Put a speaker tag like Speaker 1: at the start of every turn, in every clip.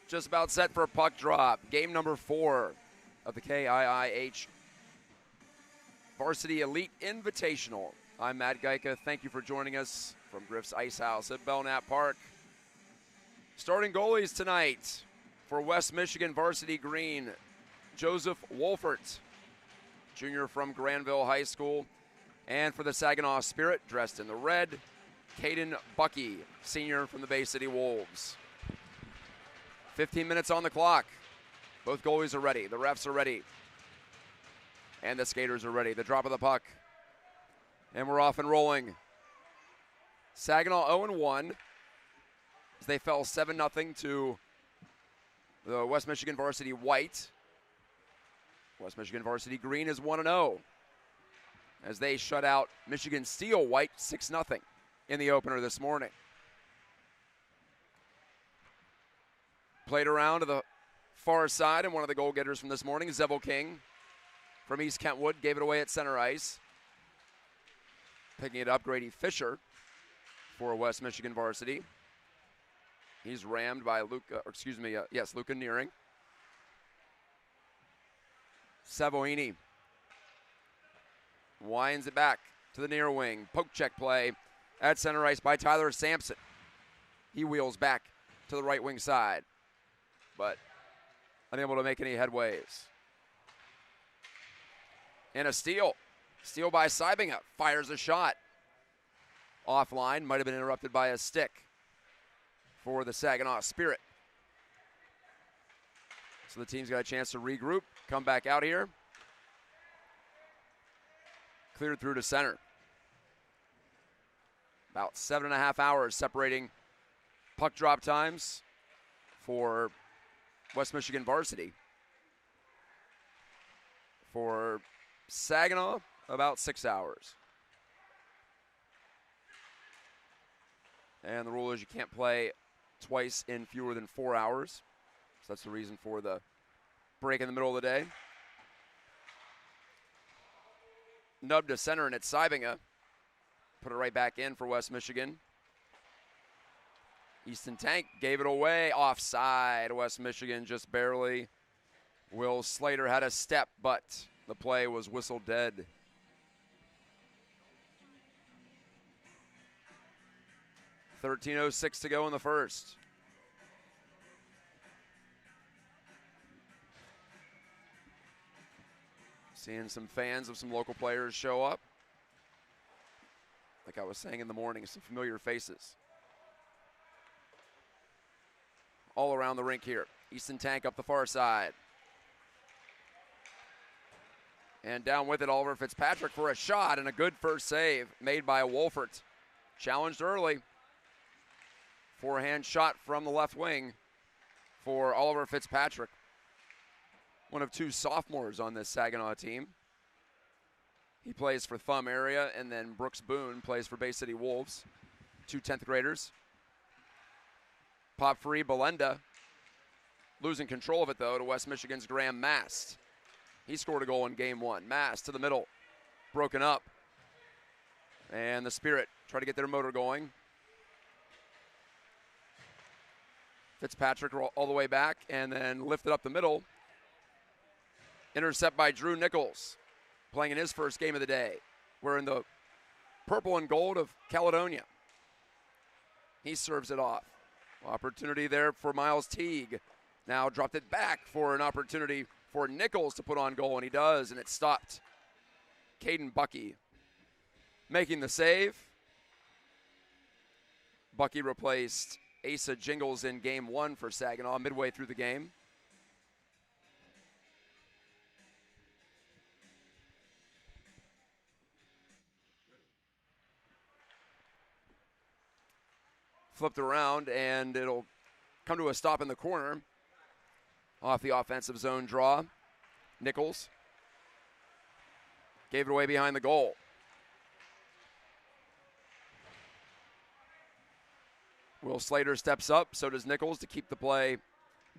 Speaker 1: just about set for a puck drop. Game number 4 of the KIIH Varsity Elite Invitational. I'm Matt Gajtka. Thank you for joining us from Griff's IceHouse at Belknap Park. Starting goalies tonight for West Michigan Varsity Green, Joseph Wolfert, junior from Granville High School. And for the Saginaw Spirit, dressed in the red, Caden Bucky, senior from the Bay City Wolves. 15 minutes on the clock. Both goalies are ready. The refs are ready. And the skaters are ready. The drop of the puck. And we're off and rolling. Saginaw 0-1 as they fell 7-0 to the West Michigan Varsity White. West Michigan Varsity Green is 1-0 as they shut out Michigan Steel White 6-0 in the opener this morning. Played around to the far side, and one of the goal getters from this morning, Zevel King from East Kentwood, gave it away at center ice. Picking it up, Grady Fisher for West Michigan Varsity. He's rammed by Luca Nearing. Savoini winds it back to the near wing. Poke check play at center ice by Tyler Sampson. He wheels back to the right wing side, but unable to make any headways. And a steal. Steal by Sybinga. Fires a shot. Offline. Might have been interrupted by a stick for the Saginaw Spirit. So the team's got a chance to regroup, come back out here. Cleared through to center. About 7.5 hours separating puck drop times for West Michigan Varsity. For Saginaw, about 6 hours. And the rule is you can't play twice in fewer than 4 hours. So that's the reason for the break in the middle of the day. Nub to center, and it's Sybinga. Put it right back in for West Michigan. Easton Tank gave it away. Offside. West Michigan just barely. Will Slater had a step, but the play was whistled dead. .13:06 to go in the first. Seeing some fans of some local players show up. Like I was saying in the morning, some familiar faces. All around the rink here. Easton Tank up the far side. And down with it, Oliver Fitzpatrick for a shot, and a good first save made by Wolfert. Challenged early. Forehand shot from the left wing for Oliver Fitzpatrick. One of 2 sophomores on this Saginaw team. He plays for Thumb area, and then Brooks Boone plays for Bay City Wolves. 2 10th graders. Pop free, Belenda. Losing control of it, though, to West Michigan's Graham Mast. He scored a goal in game 1. Mast to the middle. Broken up. And the Spirit try to get their motor going. Fitzpatrick all the way back and then lifted up the middle. Intercept by Drew Nichols, playing in his first game of the day. We're in the purple and gold of Caledonia. He serves it off. Opportunity there for Miles Teague. Now dropped it back for an opportunity for Nichols to put on goal, and he does, and it stopped. Caden Bucky making the save. Bucky replaced Asa Jingles in game 1 for Saginaw midway through the game. Flipped around, and it'll come to a stop in the corner. Off the offensive zone draw. Nichols gave it away behind the goal. Will Slater steps up, so does Nichols, to keep the play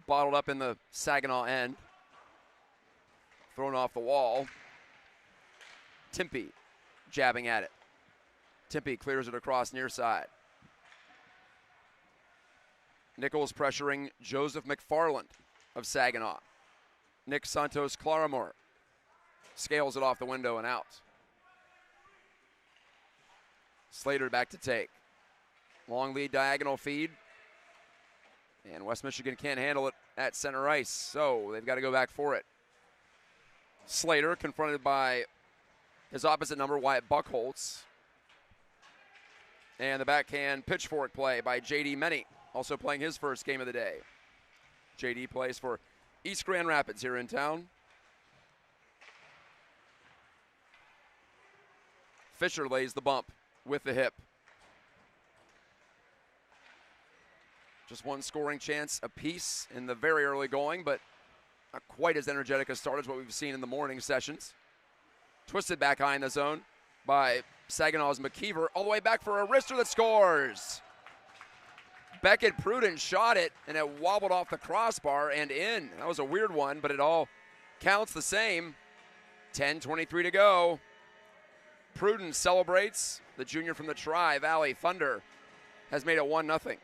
Speaker 1: bottled up in the Saginaw end. Thrown off the wall. Timpey jabbing at it. Timpey clears it across near side. Nichols pressuring Joseph McFarland of Saginaw. Nick Santos Claramore scales it off the window and out. Slater back to take. Long lead diagonal feed. And West Michigan can't handle it at center ice, so they've got to go back for it. Slater confronted by his opposite number, Wyatt Buckholtz. And the backhand pitchfork play by J.D. Menny, also playing his first game of the day. J.D. plays for East Grand Rapids here in town. Fisher lays the bump with the hip. Just one scoring chance apiece in the very early going, but not quite as energetic a start as what we've seen in the morning sessions. Twisted back high in the zone by Saginaw's McKeever, all the way back for a wrister that scores. Beckett Pruden shot it, and it wobbled off the crossbar and in. That was a weird one, but it all counts the same. 10:23 to go. Pruden celebrates. The junior from the Tri-Valley Thunder has made it 1-0.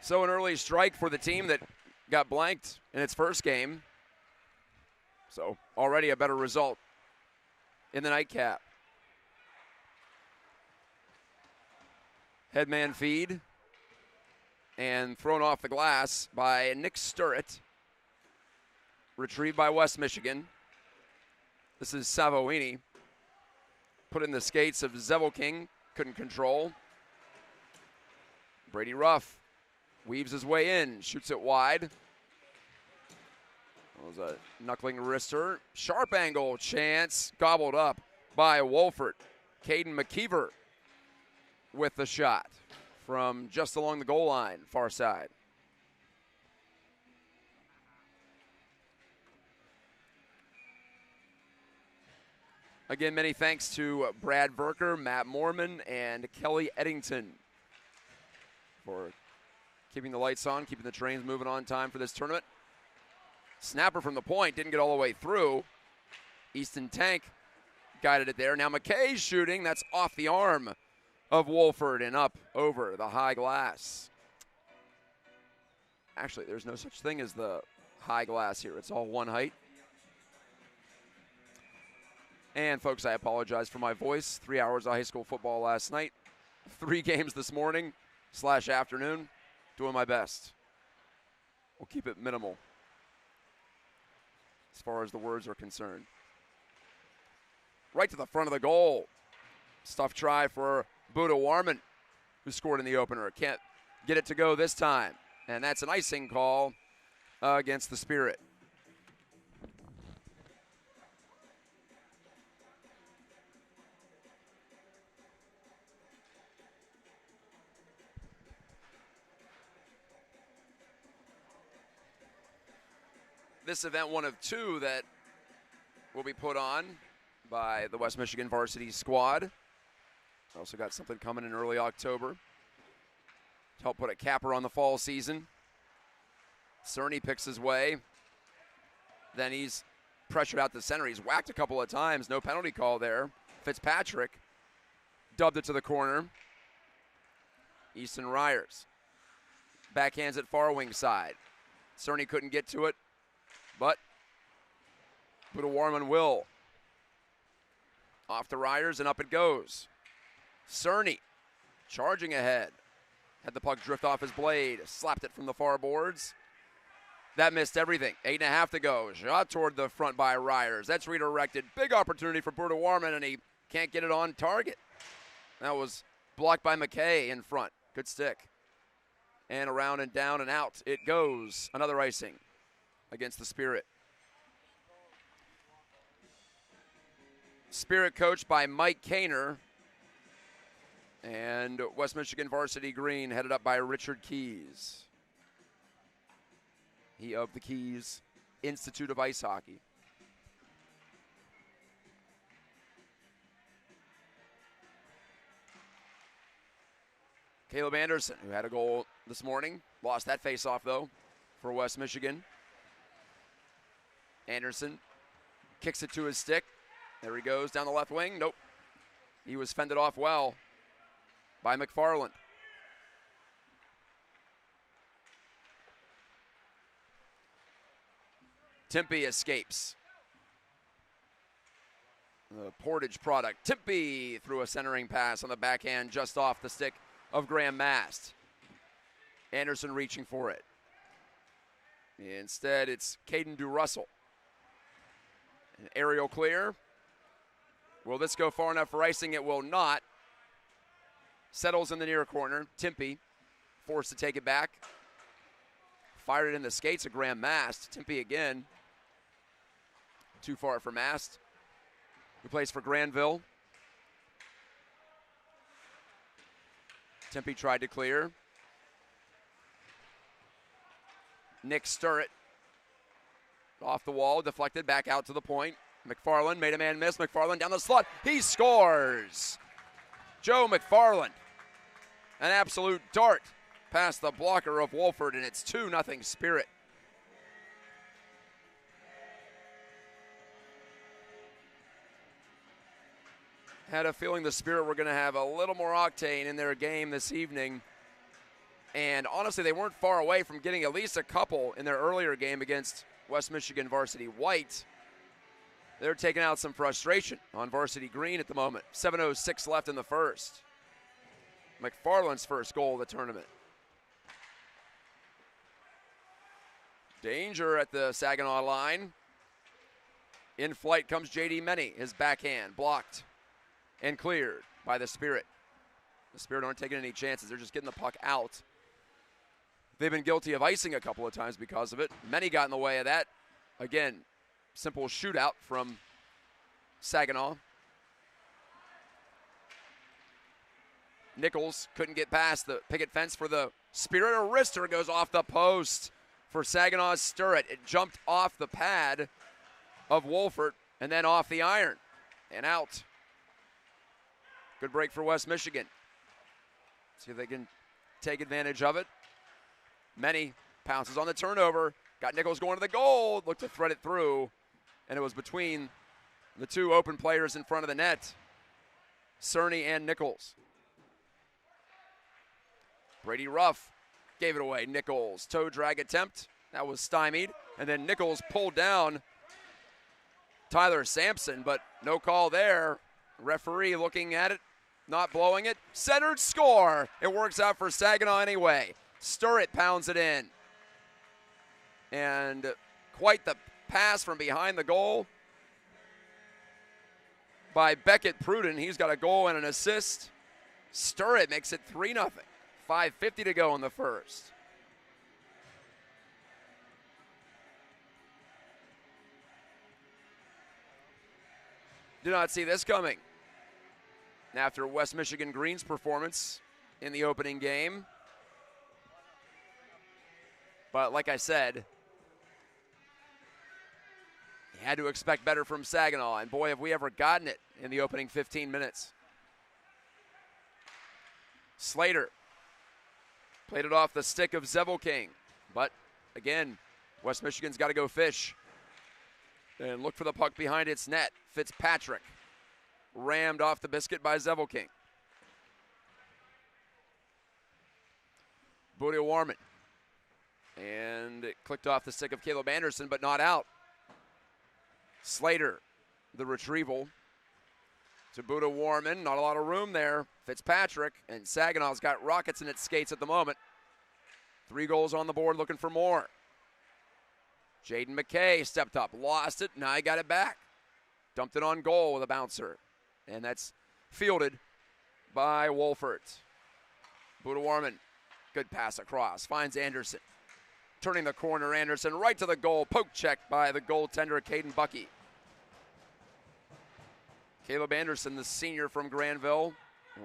Speaker 1: So an early strike for the team that got blanked in its first game. So already a better result in the nightcap. Headman feed and thrown off the glass by Nick Sturrett. Retrieved by West Michigan. This is Savoini. Put in the skates of Zevelking. Couldn't control. Brady Ruff weaves his way in, shoots it wide. That was a knuckling wrister. Sharp angle chance, gobbled up by Wolford. Caden McKeever with the shot from just along the goal line, far side. Again, many thanks to Brad Verker, Matt Moorman, and Kelly Eddington for keeping the lights on, keeping the trains moving on time for this tournament. Snapper from the point, didn't get all the way through. Easton Tank guided it there. Now McKay's shooting, that's off the arm of Wolford and up over the high glass. Actually, there's no such thing as the high glass here. It's all one height. And folks, I apologize for my voice. 3 hours of high school football last night. 3 games this morning / afternoon. Doing my best. We'll keep it minimal as far as the words are concerned. Right to the front of the goal. Stuff try for Buda Warman, who scored in the opener. Can't get it to go this time. And that's an icing call against the Spirit. This event, one of 2 that will be put on by the West Michigan varsity squad. Also got something coming in early October to help put a capper on the fall season. Cerny picks his way. Then he's pressured out the center. He's whacked a couple of times. No penalty call there. Fitzpatrick dubbed it to the corner. Easton Ryers backhands it far wing side. Cerny couldn't get to it, but Buda Warman will. Off to Ryers and up it goes. Cerny charging ahead. Had the puck drift off his blade. Slapped it from the far boards. That missed everything. 8.5 to go. Shot toward the front by Ryers. That's redirected. Big opportunity for Buda Warman, and he can't get it on target. That was blocked by McKay in front. Good stick. And around and down and out it goes. Another icing against the Spirit. Spirit coached by Mike Kaner. And West Michigan varsity green headed up by Richard Keys. He of the Keys Institute of Ice Hockey. Caleb Anderson, who had a goal this morning, lost that face-off though for West Michigan. Anderson kicks it to his stick. There he goes down the left wing. Nope. He was fended off well by McFarland. Timpey escapes. The Portage product. Timpey threw a centering pass on the backhand just off the stick of Graham Mast. Anderson reaching for it. Instead, it's Caden DeRussell. An aerial clear. Will this go far enough for icing? It will not. Settles in the near corner. Timpey forced to take it back. Fired it in the skates of Graham Mast. Timpey again. Too far for Mast, who plays for Granville. Timpey tried to clear. Nick Sturrett off the wall, deflected back out to the point. McFarland made a man miss. McFarland down the slot. He scores. Joe McFarland. An absolute dart past the blocker of Wolford, and it's 2-0 Spirit. Had a feeling the Spirit were going to have a little more octane in their game this evening. And honestly, they weren't far away from getting at least a couple in their earlier game against West Michigan Varsity White. They're taking out some frustration on Varsity Green at the moment. 7:06 left in the first. McFarland's first goal of the tournament. Danger at the Saginaw line. In flight comes J.D. Meny. His backhand blocked and cleared by the Spirit. The Spirit aren't taking any chances. They're just getting the puck out. They've been guilty of icing a couple of times because of it. Many got in the way of that. Again, simple shootout from Saginaw. Nichols couldn't get past the picket fence for the Spirit. A wrister goes off the post for Saginaw's Sturrett. It jumped off the pad of Wolford and then off the iron and out. Good break for West Michigan. See if they can take advantage of it. Meny pounces on the turnover. Got Nichols going to the goal. Looked to thread it through. And it was between the two open players in front of the net, Cerny and Nichols. Brady Ruff gave it away. Nichols, toe drag attempt. That was stymied. And then Nichols pulled down Tyler Sampson, but no call there. Referee looking at it, not blowing it. Centered score. It works out for Saginaw anyway. Sturrett pounds it in. And quite the pass from behind the goal by Beckett Pruden. He's got a goal and an assist. Sturrett makes it 3-0. 5:50 to go in the first. Did not see this coming. After West Michigan Green's performance in the opening game. But like I said, you had to expect better from Saginaw, and boy, have we ever gotten it in the opening 15 minutes. Slater played it off the stick of Zevelking, but again, West Michigan's got to go fish and look for the puck behind its net. Fitzpatrick rammed off the biscuit by Zevelking. Buddha Warman. And it clicked off the stick of Caleb Anderson, but not out. Slater, the retrieval to Buddha Warman. Not a lot of room there. Fitzpatrick, and Saginaw's got rockets in its skates at the moment. 3 goals on the board, looking for more. Jaden McKay stepped up, lost it, now he got it back. Dumped it on goal with a bouncer. And that's fielded by Wolford. Buddha Warman, good pass across, finds Anderson. Turning the corner, Anderson right to the goal. Poke check by the goaltender, Caden Bucky. Caleb Anderson, the senior from Granville,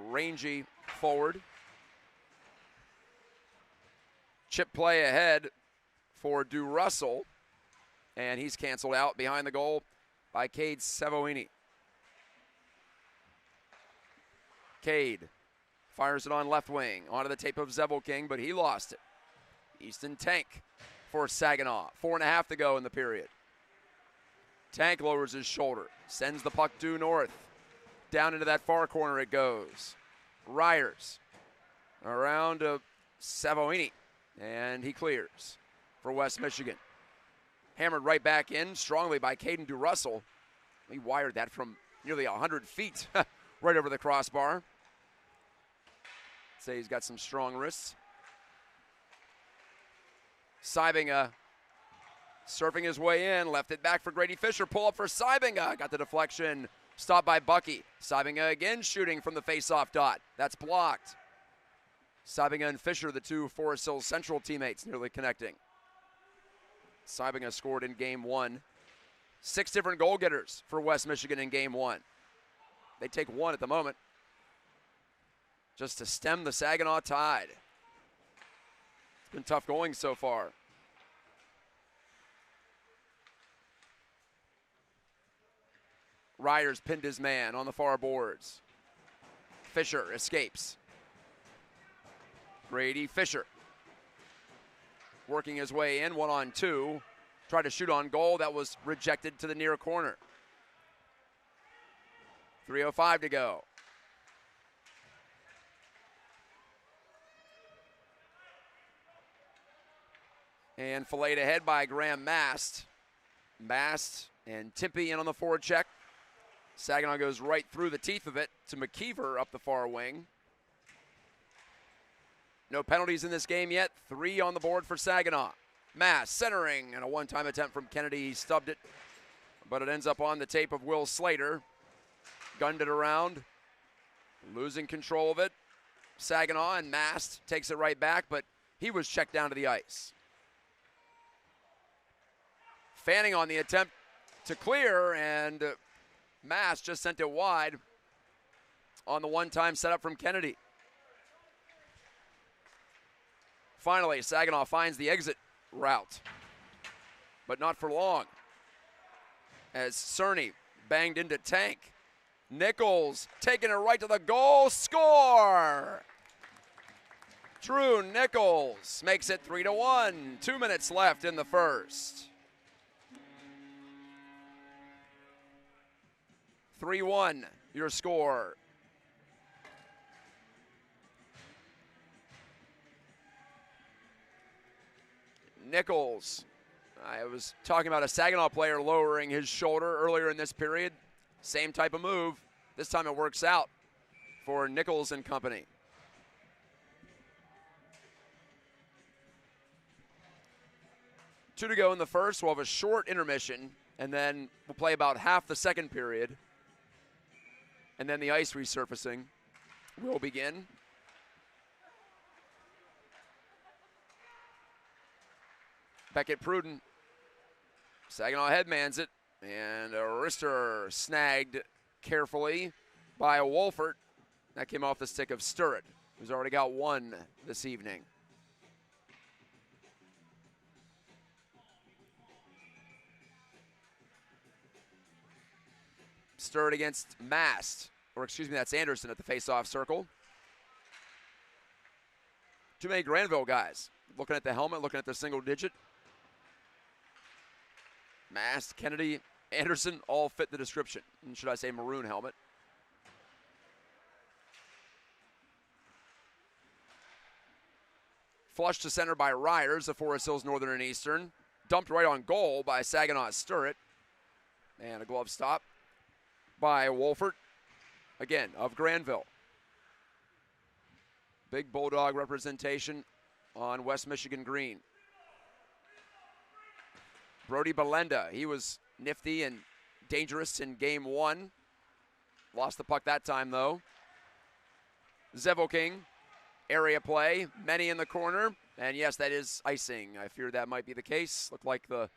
Speaker 1: rangy forward. Chip play ahead for DeRussell, and he's canceled out behind the goal by Cade Savoini. Cade fires it on left wing, onto the tape of Zevelking, but he lost it. Easton Tank for Saginaw. 4.5 to go in the period. Tank lowers his shoulder, sends the puck due north. Down into that far corner it goes. Ryers around to Savoini, and he clears for West Michigan. Hammered right back in strongly by Caden DeRussell. He wired that from nearly 100 feet right over the crossbar. Say he's got some strong wrists. Sybinga surfing his way in, left it back for Grady Fisher. Pull up for Sybinga. Got the deflection. Stopped by Bucky. Sybinga again shooting from the face-off dot. That's blocked. Sybinga and Fisher, the two Forest Hills Central teammates, nearly connecting. Sybinga scored in game one. 6 different goal getters for West Michigan in game one. They take one at the moment, just to stem the Saginaw tide. It's been tough going so far. Ryers pinned his man on the far boards. Fisher escapes. Grady Fisher working his way in, 1-on-2. Tried to shoot on goal. That was rejected to the near corner. 3:05 to go. And filleted ahead by Graham Mast. Mast and Timpey in on the forward check. Saginaw goes right through the teeth of it to McKeever up the far wing. No penalties in this game yet. 3 on the board for Saginaw. Mast centering and a one-time attempt from Kennedy. He stubbed it, but it ends up on the tape of Will Slater. Gunned it around, losing control of it. Saginaw, and Mast takes it right back, but he was checked down to the ice. Fanning on the attempt to clear, and Mast just sent it wide on the one-time setup from Kennedy. Finally, Saginaw finds the exit route, but not for long, as Cerny banged into Tank. Nichols taking it right to the goal, score! Drew Nichols makes it 3-1, 2 minutes left in the first. 3-1, your score. Nichols, I was talking about a Saginaw player lowering his shoulder earlier in this period. Same type of move. This time it works out for Nichols and company. Two to go in the first. We'll have a short intermission, and then we'll play about half the second period. And then the ice resurfacing will begin. Beckett Pruden. Saginaw headmans it. And a wrister snagged carefully by Wolfert. That came off the stick of Sturrett, who's already got one this evening. Sturrett against Mast, or excuse me, that's Anderson at the face-off circle. Too many Granville guys. Looking at the helmet, looking at the single digit. Mast, Kennedy, Anderson all fit the description. Should I say maroon helmet? Flushed to center by Ryers of Forest Hills Northern and Eastern. Dumped right on goal by Saginaw Sturrett. And a glove stop by Wolfert, again, of Granville. Big Bulldog representation on West Michigan green. Brody Belenda, he was nifty and dangerous in game one. Lost the puck that time, though. Zevoking, area play, many in the corner. And yes, that is icing. I fear that might be the case. Looked like the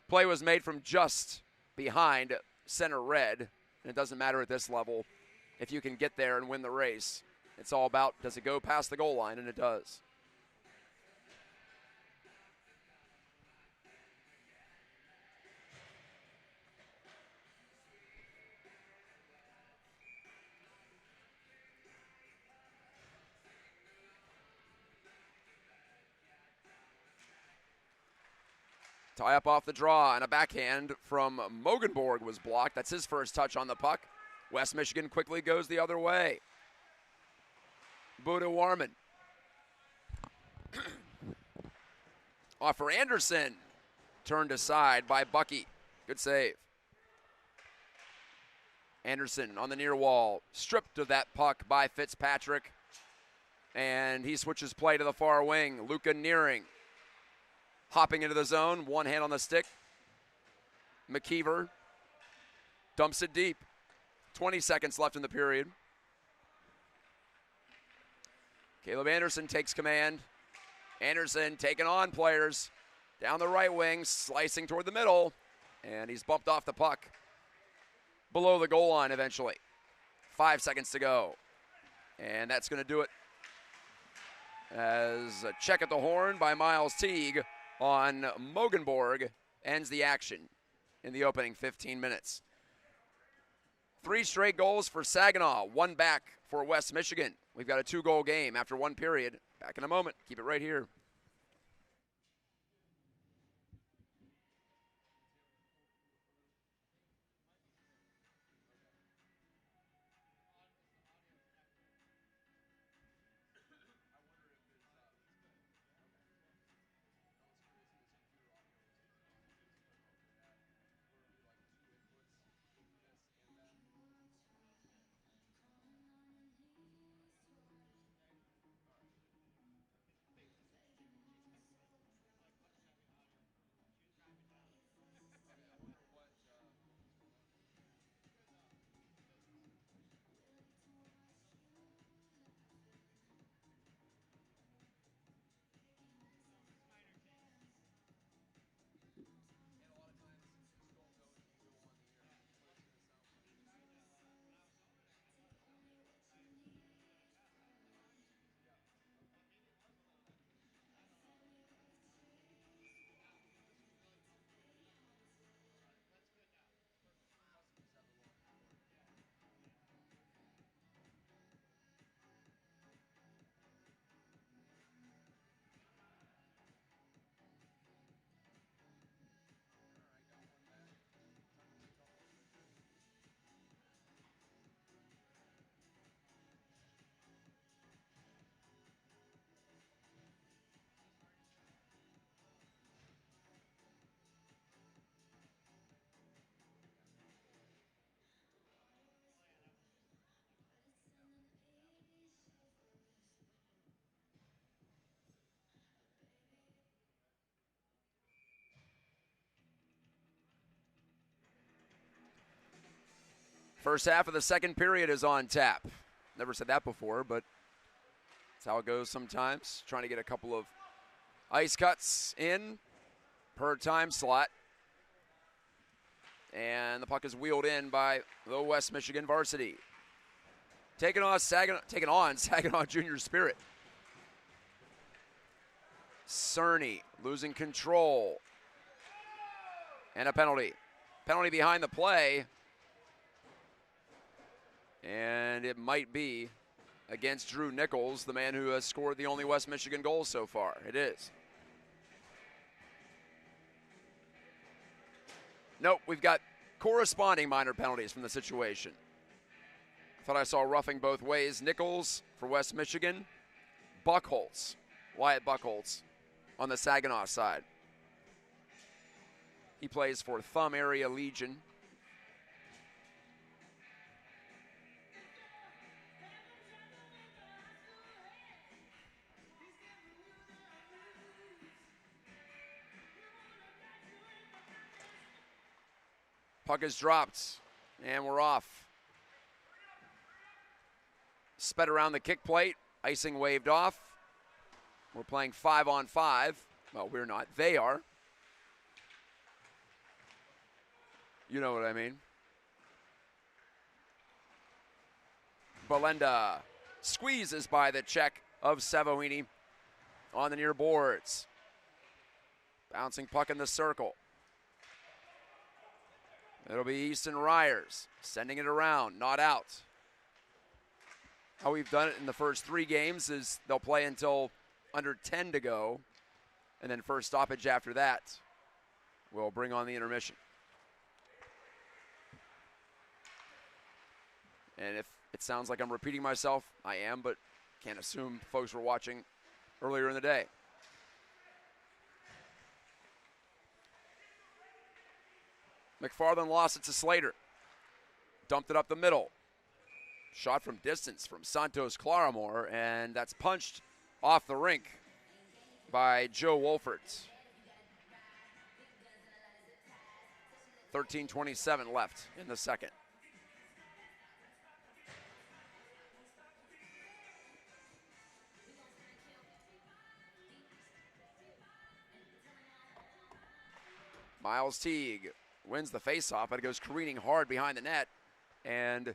Speaker 1: play was made from just behind center red. And it doesn't matter at this level if you can get there and win the race. It's all about, does it go past the goal line? And it does. Tie up off the draw, and a backhand from Mogenborg was blocked. That's his first touch on the puck. West Michigan quickly goes the other way. Buda Warman. Off for Anderson. Turned aside by Bucky. Good save. Anderson on the near wall. Stripped of that puck by Fitzpatrick. And he switches play to the far wing. Luca Nearing. Hopping into the zone. One hand on the stick. McKeever dumps it deep. 20 seconds left in the period. Caleb Anderson takes command. Anderson taking on players. Down the right wing, slicing toward the middle. And he's bumped off the puck. Below the goal line eventually. 5 seconds to go. And that's going to do it. As a check at the horn by Miles Teague on Mogenborg ends the action in the opening 15 minutes. 3 straight goals for Saginaw, 1 back for West Michigan. We've got a 2-goal game after 1 period. Back in a moment. Keep it right here. First half of the second period is on tap. Never said that before, but that's how it goes sometimes. Trying to get a couple of ice cuts in per time slot. And the puck is wheeled in by the West Michigan varsity. Taking on Saginaw Junior Spirit. Cerny losing control. And a penalty. Penalty behind the play. And it might be against Drew Nichols, the man who has scored the only West Michigan goal so far. It is. Nope, we've got corresponding minor penalties from the situation. I thought I saw roughing both ways. Nichols for West Michigan. Buckholz, Wyatt Buckholz on the Saginaw side. He plays for Thumb Area Legion. Puck is dropped, and we're off. Sped around the kick plate, icing waved off. We're playing 5-on-5. Well, we're not. They are. You know what I mean. Belenda squeezes by the check of Savoini on the near boards. Bouncing puck in the circle. It'll be Easton Ryers sending it around, not out. How we've done it in the first 3 games is they'll play until under 10 to go, and then first stoppage after that. will bring on the intermission. And if it sounds like I'm repeating myself, I am, but can't assume folks were watching earlier in the day. McFarland lost it to Slater. Dumped it up the middle. Shot from distance from Santos Claramore, and that's punched off the rink by Joe Wolfert. 13:27 left in the second. Miles Teague wins the faceoff, but it goes careening hard behind the net, and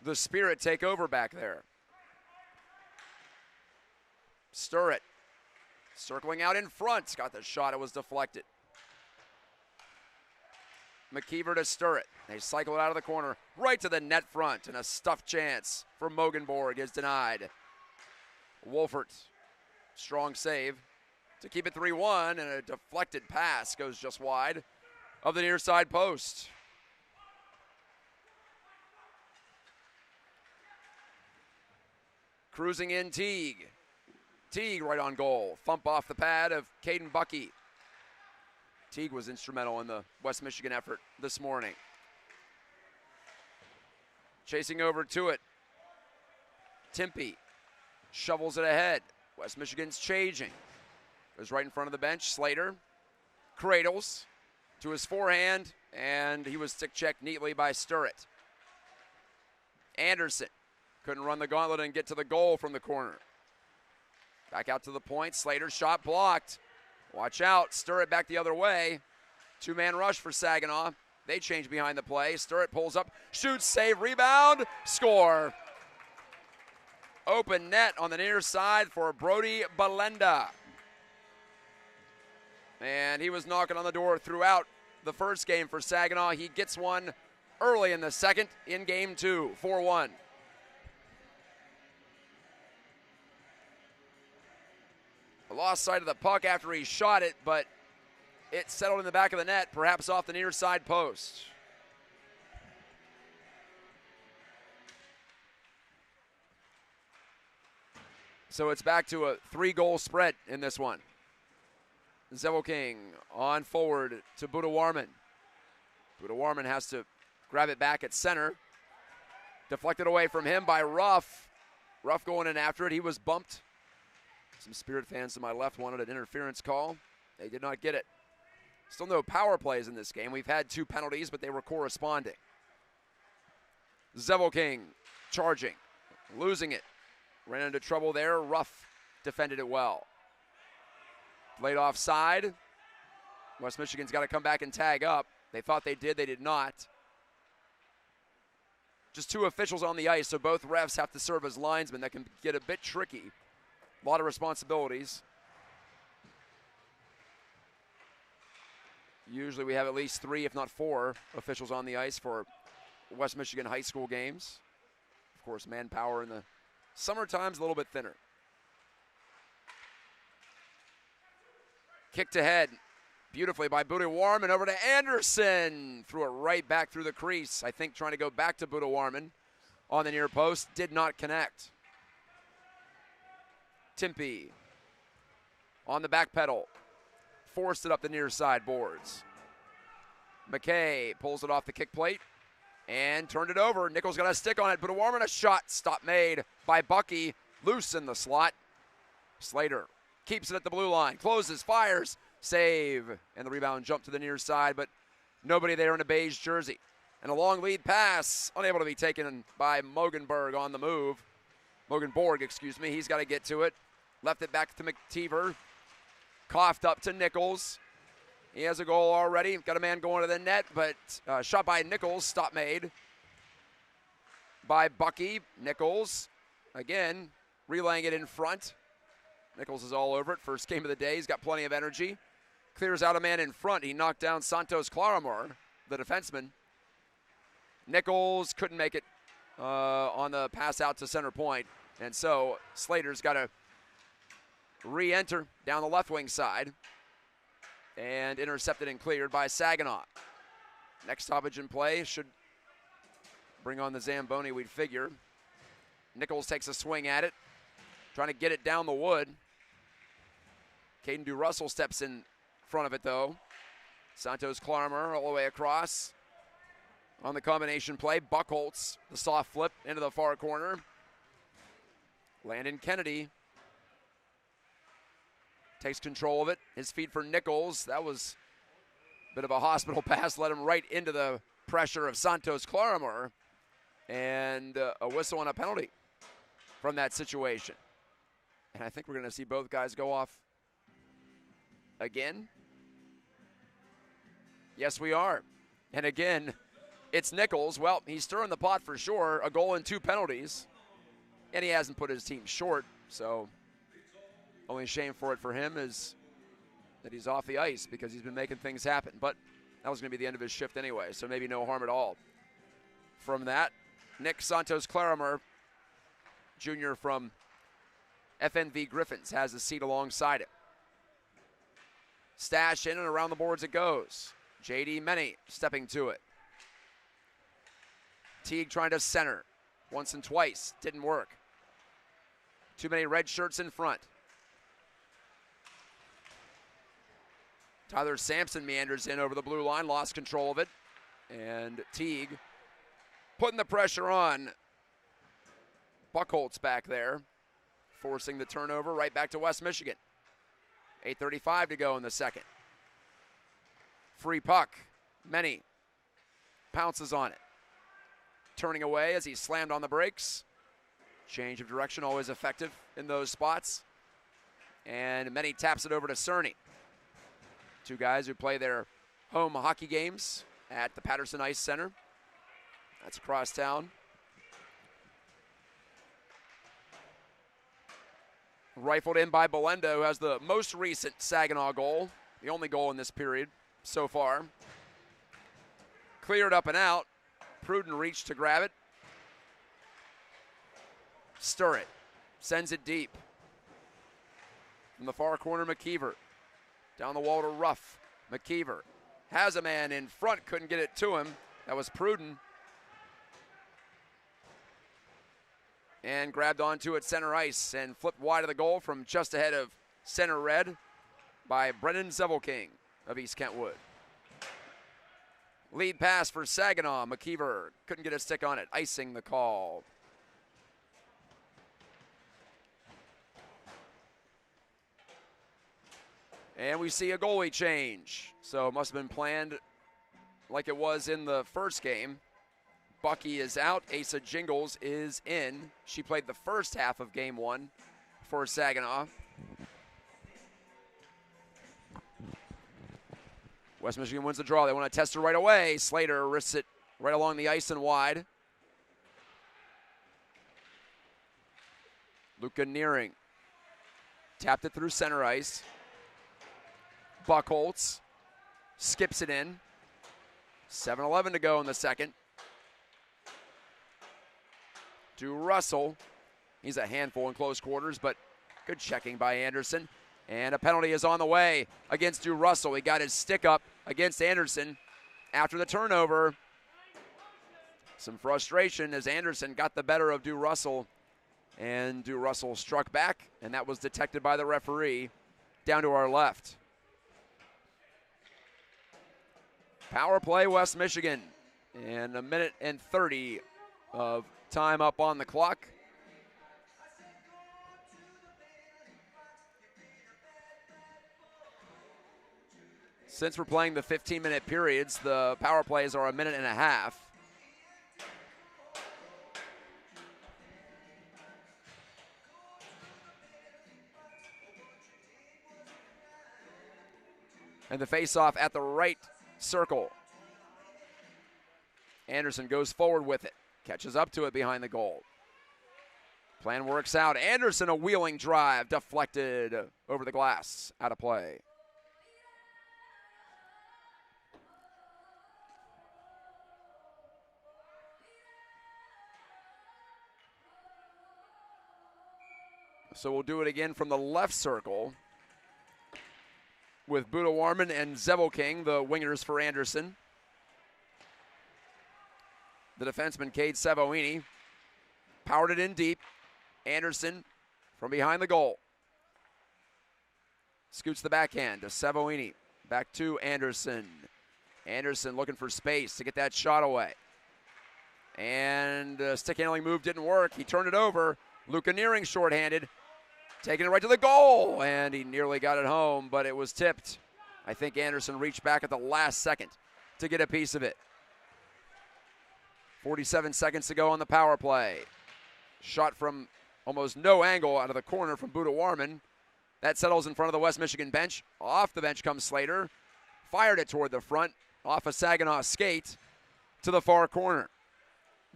Speaker 1: the Spirit take over back there. Sturritt circling out in front, got the shot, it was deflected. McKeever to Sturritt. They cycle it out of the corner, right to the net front, and a stuffed chance for Mogenborg is denied. Wolfert, strong save to keep it 3-1, and a deflected pass goes just wide of the near side post. Cruising in Teague. Teague right on goal. Thump off the pad of Caden Bucky. Teague was instrumental in the West Michigan effort this morning. Chasing over to it. Timpey shovels it ahead. West Michigan's changing. Goes right in front of the bench. Slater cradles to his forehand, and he was stick checked neatly by Sturritt. Anderson couldn't run the gauntlet and get to the goal from the corner. Back out to the point. Slater's shot blocked. Watch out. Sturritt back the other way. Two-man rush for Saginaw. They change behind the play. Sturritt pulls up, shoots, save, rebound, score. Open net on the near side for Brody Belenda. And he was knocking on the door throughout the first game for Saginaw. He gets one early in the second in game 2, 4-1. Lost sight of the puck after he shot it, but it settled in the back of the net, perhaps off the near side post. So it's back to a 3-goal spread in this one. Zevelking on forward to Buddha Warman. Buddha Warman has to grab it back at center. Deflected away from him by Ruff. Ruff going in after it. He was bumped. Some Spirit fans to my left wanted an interference call. They did not get it. Still no power plays in this game. We've had 2 penalties, but they were corresponding. Zevelking charging, losing it. Ran into trouble there. Ruff defended it well. Laid offside. West Michigan's got to come back and tag up. They thought they did not. Just 2 officials on the ice, so both refs have to serve as linesmen. That can get a bit tricky. A lot of responsibilities. Usually we have at least 3, if not 4, officials on the ice for West Michigan high school games. Of course, manpower in the summertime's a little bit thinner. Kicked ahead beautifully by Buddha Warman over to Anderson. Threw it right back through the crease. I think trying to go back to Buddha Warman on the near post. Did not connect. Timpey on the back pedal. Forced it up the near side boards. McKay pulls it off the kick plate and turned it over. Nichols got a stick on it. Buddha Warman, a shot. Stop made by Bucky. Loose in the slot. Slater keeps it at the blue line. Closes, fires, save. And the rebound jumped to the near side, but nobody there in a beige jersey. And a long lead pass, unable to be taken by Mogenborg on the move. Mogenborg, excuse me. He's got to get to it. Left it back to McTeaver. Coughed up to Nichols. He has a goal already. Got a man going to the net, but shot by Nichols. Stop made by Bucky. Nichols, again, relaying it in front. Nichols is all over it. First game of the day. He's got plenty of energy. Clears out a man in front. He knocked down Santos Claramore, the defenseman. Nichols couldn't make it on the pass out to center point. And so Slater's got to re-enter down the left wing side. and intercepted and cleared by Saginaw. Next stoppage in play should bring on the Zamboni, we'd figure. Nichols takes a swing at it, trying to get it down the wood. Caden DuRussell steps in front of it, though. Santos Clarmer all the way across. On the combination play, Buckholtz, the soft flip into the far corner. Landon Kennedy takes control of it. His feed for Nichols. That was a bit of a hospital pass, led him right into the pressure of Santos Clarmer. And a whistle and a penalty from that situation. And I think we're going to see both guys go off again. Yes, we are. And again, it's Nichols. Well, he's stirring the pot for sure. A goal and 2 penalties. And he hasn't put his team short. So only shame for it for him is that he's off the ice because he's been making things happen. But that was going to be the end of his shift anyway, so maybe no harm at all. From that, Nick Santos Claramer, junior from FNV Griffins, has a seat alongside it. Stash in and around the boards it goes. J.D. Meny stepping to it. Teague trying to center once and twice. Didn't work. Too many red shirts in front. Tyler Sampson meanders in over the blue line, lost control of it. And Teague putting the pressure on. Buckholtz back there, forcing the turnover right back to West Michigan. 8:35 to go in the second. Free puck. Meny pounces on it. Turning away as he slammed on the brakes. Change of direction, always effective in those spots. And Meny taps it over to Cerny. Two guys who play their home hockey games at the Patterson Ice Center. That's across town. Rifled in by Belendo, who has the most recent Saginaw goal. The only goal in this period so far. Cleared up and out. Pruden reached to grab it. Stir it. Sends it deep. From the far corner, McKeever. Down the wall to Ruff. McKeever has a man in front, couldn't get it to him. That was Pruden. And grabbed onto it center ice and flipped wide of the goal from just ahead of center red by Brennan Zevelking of East Kentwood. Lead pass for Saginaw. McKeever couldn't get a stick on it, icing the call. And we see a goalie change. So it must have been planned like it was in the first game. Bucky is out. Asa Jingles is in. She played the first half of game one for Saginaw. West Michigan wins the draw. They want to test her right away. Slater risks it right along the ice and wide. Luca Nearing tapped it through center ice. Buckholtz skips it in. 7:11 to go in the second. DuRussell, he's a handful in close quarters, but good checking by Anderson. And a penalty is on the way against DuRussell. He got his stick up against Anderson after the turnover. Some frustration as Anderson got the better of DuRussell, and DuRussell struck back, and that was detected by the referee down to our left. Power play, West Michigan, and 1:30 of time up on the clock. Since we're playing the 15-minute periods, the power plays are 1.5 minutes. And the face-off at the right circle. Anderson goes forward with it. Catches up to it behind the goal. Plan works out. Anderson, a wheeling drive, deflected over the glass, out of play. So we'll do it again from the left circle. with Buda Warman and Zevelking, the wingers for Anderson. The defenseman, Cade Savoini, powered it in deep. Anderson from behind the goal. Scoots the backhand to Savoini. Back to Anderson. Anderson looking for space to get that shot away. And stick handling move didn't work. He turned it over. Luca Nearing shorthanded. Taking it right to the goal. And he nearly got it home, but it was tipped. I think Anderson reached back at the last second to get a piece of it. 47 seconds to go on the power play. Shot from almost no angle out of the corner from Buda Warman. That settles in front of the West Michigan bench. Off the bench comes Slater. Fired it toward the front. Off a Saginaw skate to the far corner.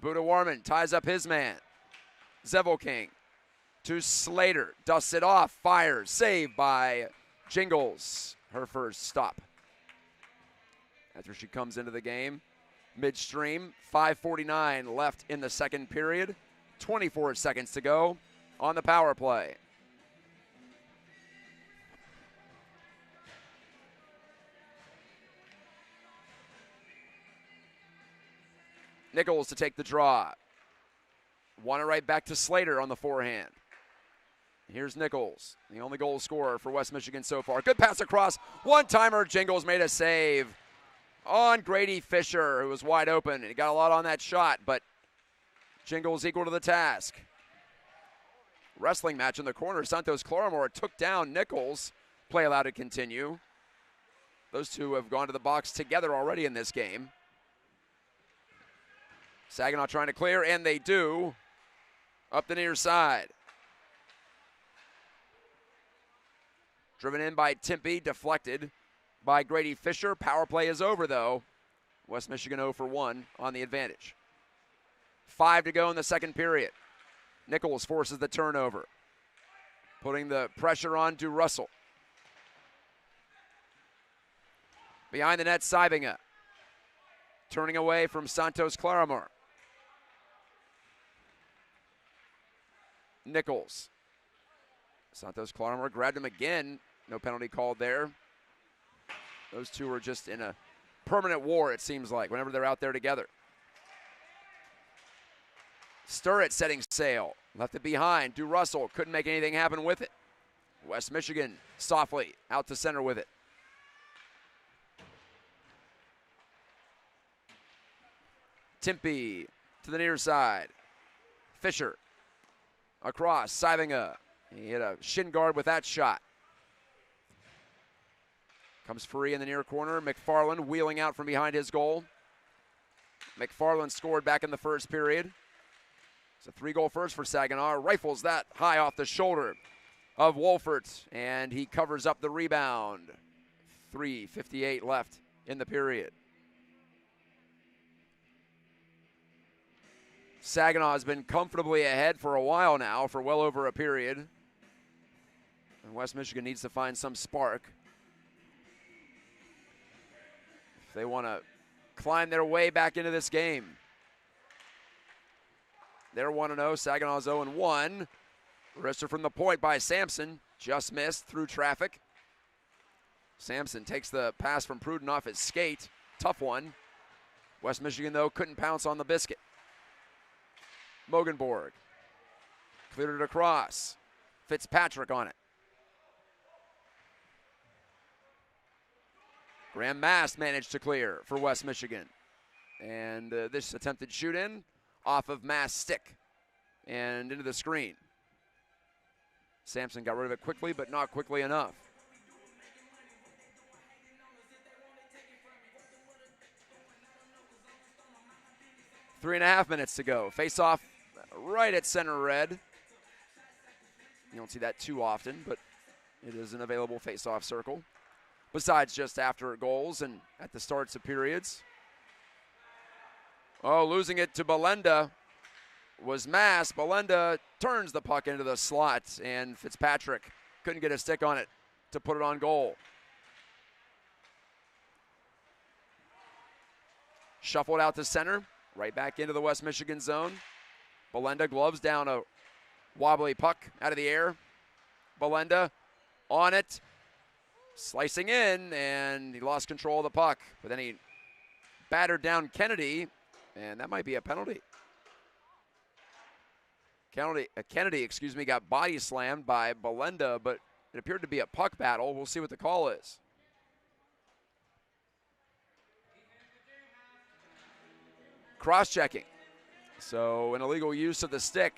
Speaker 1: Buda Warman ties up his man. Zevelking to Slater. Dusts it off. Fires. Saved by Jingles. Her first stop. After she comes into the game. Midstream. 5:49 left in the second period. 24 seconds to go on the power play. Nichols to take the draw. Want it right back to Slater on the forehand. Here's Nichols, the only goal scorer for West Michigan so far. Good pass across. One-timer. Jingles made a save on Grady Fisher, who was wide open. He got a lot on that shot, but Jingles equal to the task. Wrestling match in the corner. Santos Claramore took down Nichols. Play allowed to continue. Those two have gone to the box together already in this game. Saginaw trying to clear, and they do. Up the near side. Driven in by Timpey, deflected by Grady Fisher. Power play is over, though. West Michigan 0 for 1 on the advantage. 5 to go in the second period. Nichols forces the turnover, putting the pressure on to Russell. Behind the net, Sybinga. Turning away from Santos Claramore. Nichols. Santos Claramore grabbed him again. No penalty called there. Those two are just in a permanent war, it seems like, whenever they're out there together. Sturrett setting sail. Left it behind. Do Russell. Couldn't make anything happen with it. West Michigan softly out to center with it. Timpey to the near side. Fisher across. Sybinga. He hit a shin guard with that shot. Comes free in the near corner. McFarland wheeling out from behind his goal. McFarland scored back in the first period. It's a 3-goal first for Saginaw. Rifles that high off the shoulder of Wolfert, and he covers up the rebound. 3:58 left in the period. Saginaw has been comfortably ahead for a while now, for well over a period. And West Michigan needs to find some spark if they want to climb their way back into this game. They're 1-0. Saginaw's 0-1. Wrister from the point by Sampson. Just missed through traffic. Sampson takes the pass from Pruden off his skate. Tough one. West Michigan, though, couldn't pounce on the biscuit. Mogenborg cleared it across. Fitzpatrick on it. Graham Mast managed to clear for West Michigan. And this attempted shoot-in off of Mast's stick and into the screen. Sampson got rid of it quickly, but not quickly enough. Three and a half minutes to go. Face-off right at center red. You don't see that too often, but it is an available face-off circle. Besides just after goals and at the starts of periods. Oh, losing it to Belenda was Mass. Belenda turns the puck into the slot, and Fitzpatrick couldn't get a stick on it to put it on goal. Shuffled out to center, right back into the West Michigan zone. Belenda gloves down a wobbly puck out of the air. Belenda on it. Slicing in, and he lost control of the puck. But then he battered down Kennedy, and that might be a penalty. Kennedy, got body slammed by Belenda, but it appeared to be a puck battle. We'll see what the call is. Cross-checking. So an illegal use of the stick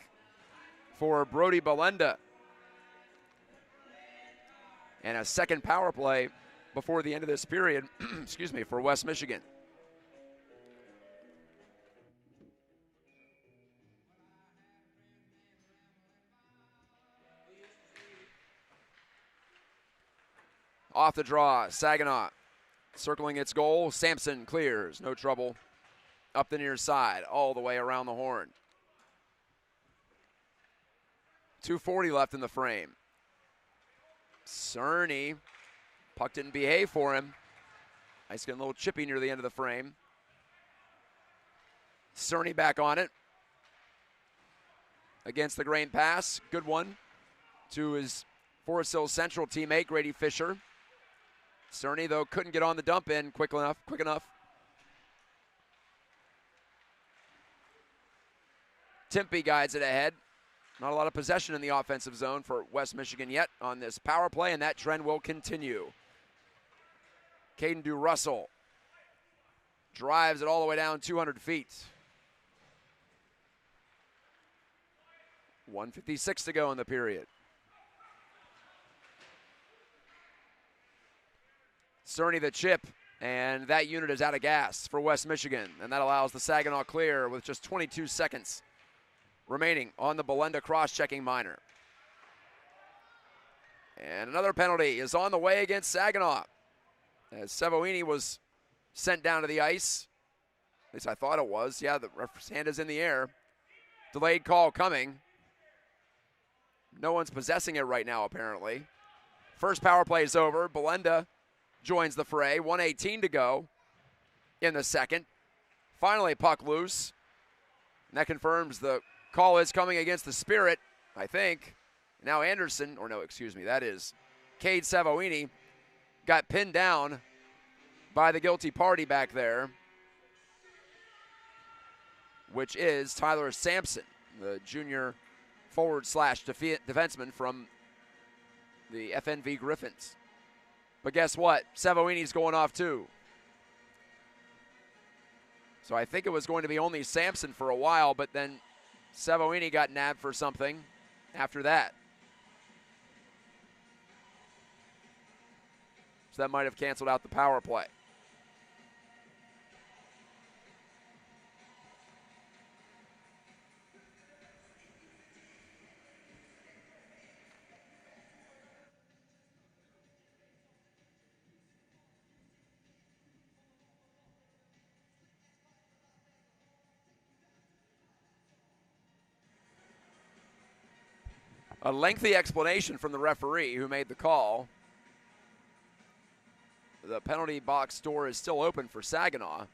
Speaker 1: for Brody Belenda. And a second power play before the end of this period, for West Michigan. Off the draw, Saginaw circling its goal. Sampson clears, no trouble. Up the near side, all the way around the horn. 2:40 left in the frame. Cerny, puck didn't behave for him. Ice getting a little chippy near the end of the frame. Cerny back on it. Against the grain pass, good one to his Forest Hills Central teammate, Grady Fisher. Cerny, though, couldn't get on the dump in quick enough. Timpey guides it ahead. Not a lot of possession in the offensive zone for West Michigan yet on this power play, and that trend will continue. Caden DeRussell drives it all the way down 200 feet. 1:56 to go in the period. Cerny the chip, and that unit is out of gas for West Michigan, and that allows the Saginaw clear with just 22 seconds remaining on the Belenda cross-checking minor. And another penalty is on the way against Saginaw, as Savoini was sent down to the ice. At least I thought it was. Yeah, the referee's hand is in the air. Delayed call coming. No one's possessing it right now, apparently. First power play is over. Belenda joins the fray. 1:18 to go in the second. Finally, puck loose. And that confirms the call is coming against the Spirit, I think. Now Anderson, that is Cade Savoini, got pinned down by the guilty party back there, which is Tyler Sampson, the junior forward/defenseman from the FNV Griffins. But guess what? Savoini's going off too. So I think it was going to be only Sampson for a while, but then Savoini got nabbed for something after that. So that might have canceled out the power play. A lengthy explanation from the referee who made the call. The penalty box door is still open for Saginaw.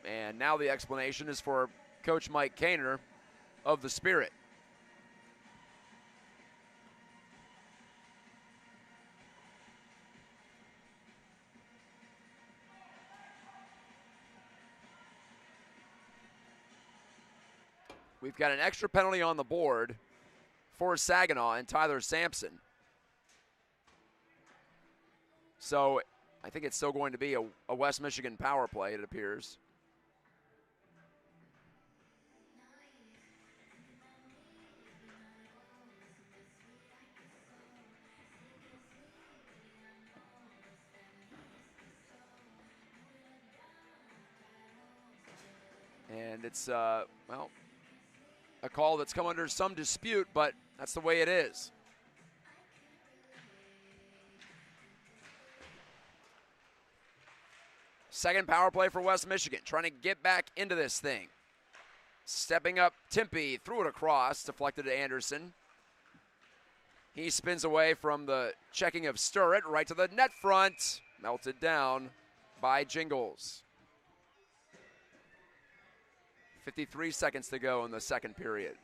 Speaker 1: And now the explanation is for Coach Mike Kaner of the Spirit. We've got an extra penalty on the board for Saginaw and Tyler Sampson. So I think it's still going to be a West Michigan power play, it appears. And it's, a call that's come under some dispute, but that's the way it is. Second power play for West Michigan, trying to get back into this thing. Stepping up, Timpey threw it across, deflected to Anderson. He spins away from the checking of Sturritt right to the net front. Melted down by Jingles. 53 seconds to go in the second period.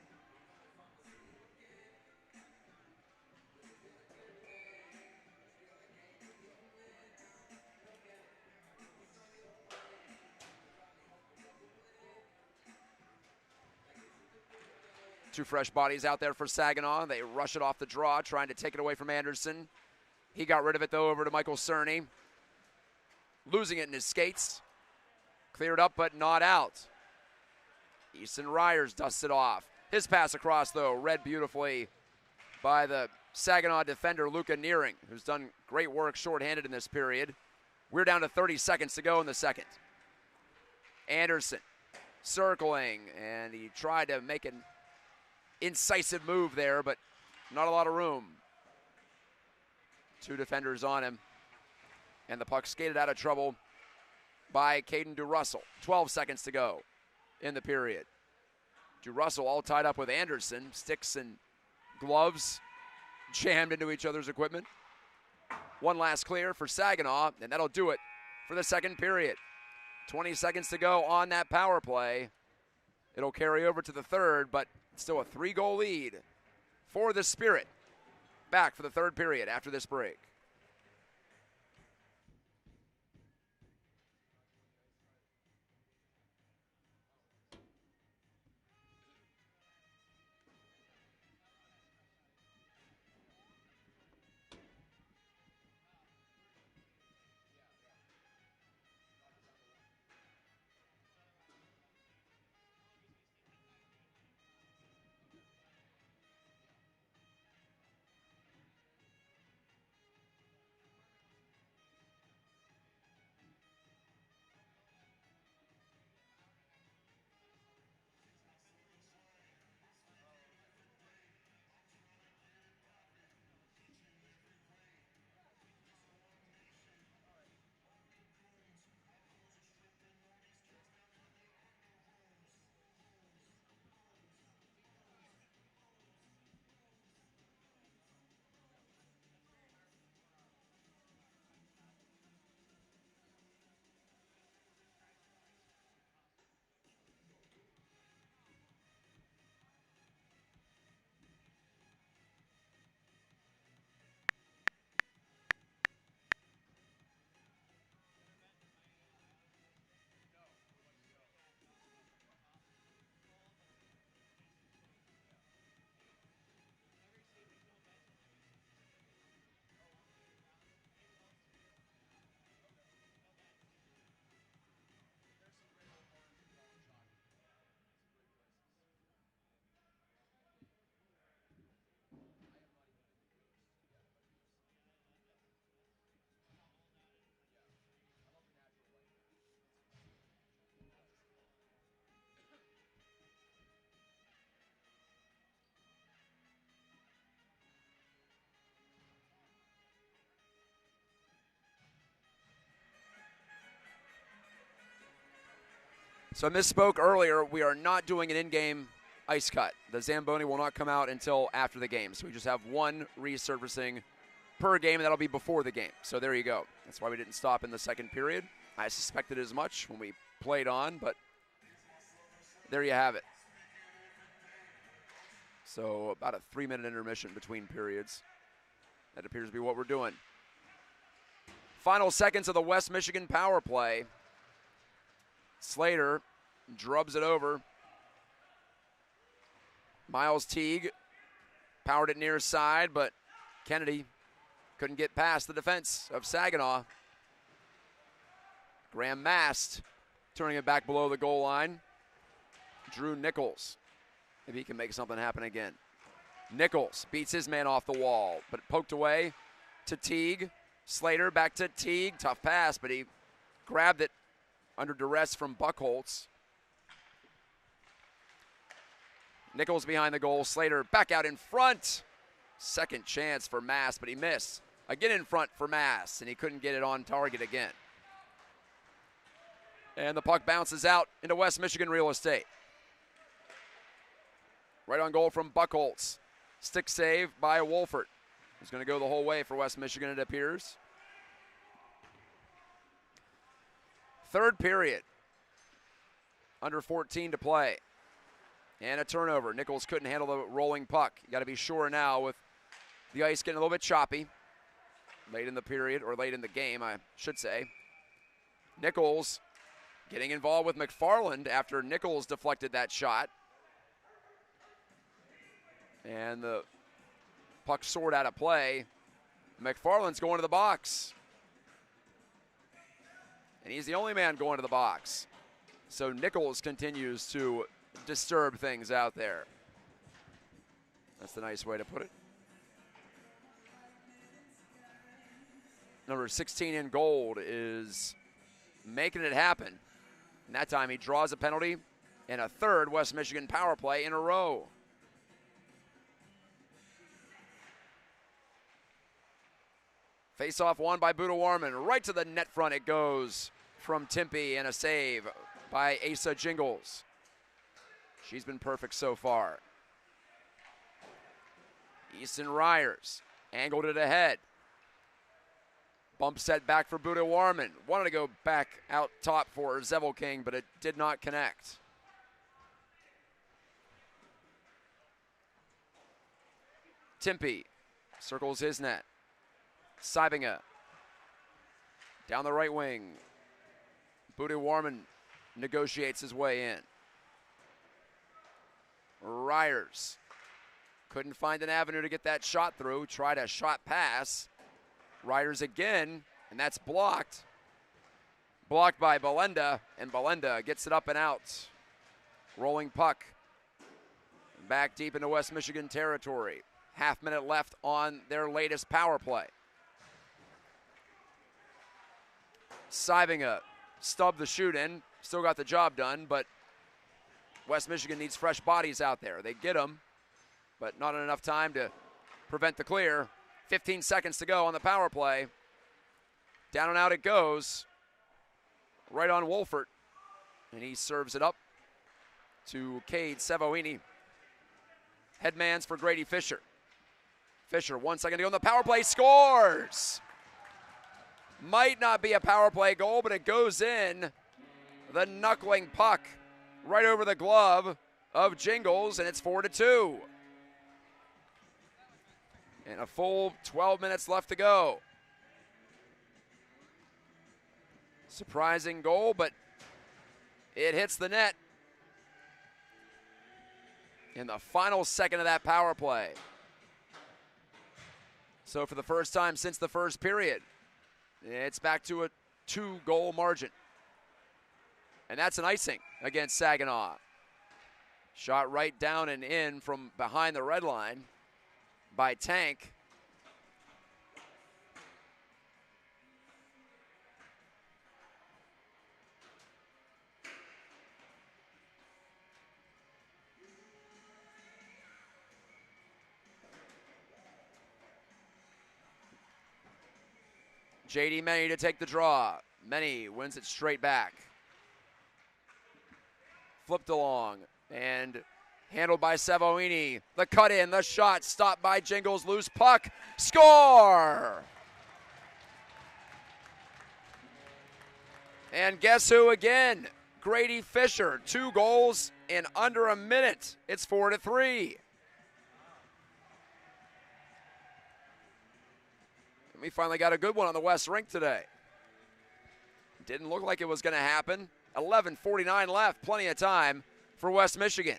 Speaker 1: Two fresh bodies out there for Saginaw. They rush it off the draw, trying to take it away from Anderson. He got rid of it, though, over to Michael Cerny. Losing it in his skates. Cleared up, but not out. Easton Ryers dusts it off. His pass across, though, read beautifully by the Saginaw defender, Luca Nearing, who's done great work shorthanded in this period. We're down to 30 seconds to go in the second. Anderson circling, and he tried to make an incisive move there, but not a lot of room. Two defenders on him, and the puck skated out of trouble by Caden DeRussell. 12 seconds to go in the period. DeRussell all tied up with Anderson. Sticks and gloves jammed into each other's equipment. One last clear for Saginaw, and that'll do it for the second period. 20 seconds to go on that power play. It'll carry over to the third, but still a 3-goal lead for the Spirit. Back for the third period after this break. So I misspoke earlier. We are not doing an in-game ice cut. The Zamboni will not come out until after the game. So we just have one resurfacing per game, and that'll be before the game. So there you go. That's why we didn't stop in the second period. I suspected as much when we played on, but there you have it. So about a 3-minute intermission between periods. That appears to be what we're doing. Final seconds of the West Michigan power play. Slater drubs it over. Miles Teague powered it near side, but Kennedy couldn't get past the defense of Saginaw. Graham Mast turning it back below the goal line. Drew Nichols, maybe he can make something happen again. Nichols beats his man off the wall, but poked away to Teague. Slater back to Teague. Tough pass, but he grabbed it under duress from Buckholz. Nichols behind the goal. Slater back out in front. Second chance for Mass, but he missed. Again in front for Mass, and he couldn't get it on target again. And the puck bounces out into West Michigan real estate. Right on goal from Buckholz. Stick save by Wolfert. It's going to go the whole way for West Michigan, it appears. Third period. Under 14 to play. And a turnover. Nichols couldn't handle the rolling puck. You got to be sure now with the ice getting a little bit choppy. Late in the period, or late in the game, I should say. Nichols getting involved with McFarland after Nichols deflected that shot. And the puck soared out of play. McFarland's going to the box. And he's the only man going to the box. So Nichols continues to disturb things out there. That's the nice way to put it. Number 16 in gold is making it happen. And that time he draws a penalty and a third West Michigan power play in a row. Face-off won by Buda Warman. Right to the net front it goes from Timpey, and a save by Asa Jingles. She's been perfect so far. Easton Ryers angled it ahead. Bump set back for Buda Warman. Wanted to go back out top for Zevel King, but it did not connect. Timpey circles his net. Sybinga down the right wing. Buda Warman negotiates his way in. Ryers couldn't find an avenue to get that shot through. Tried a shot pass. Ryers again, and that's blocked. Blocked by Belenda, and Belenda gets it up and out. Rolling puck back deep into West Michigan territory. Half minute left on their latest power play. Sybinga stubbed the shoot in, still got the job done, but West Michigan needs fresh bodies out there. They get them, but not enough time to prevent the clear. 15 seconds to go on the power play. Down and out it goes. Right on Wolfert. And he serves it up to Cade Savoini. Headmans for Grady Fisher. Fisher, 1 second to go on the power play, scores! Might not be a power play goal, but it goes in. The knuckling puck right over the glove of Jingles, and it's 4-2. And a full 12 minutes left to go. Surprising goal, but it hits the net in the final second of that power play. So for the first time since the first period, it's back to a 2-goal margin. And that's an icing against Saginaw. Shot right down and in from behind the red line by Tank. J.D. Menny to take the draw. Menny wins it straight back. Flipped along and handled by Savoini. The cut in, the shot stopped by Jingles, loose puck. Score! And guess who again? Grady Fisher. 2 goals in under a minute. It's 4-3. We finally got a good one on the West Rink today. Didn't look like it was going to happen. 11:49 left, plenty of time for West Michigan.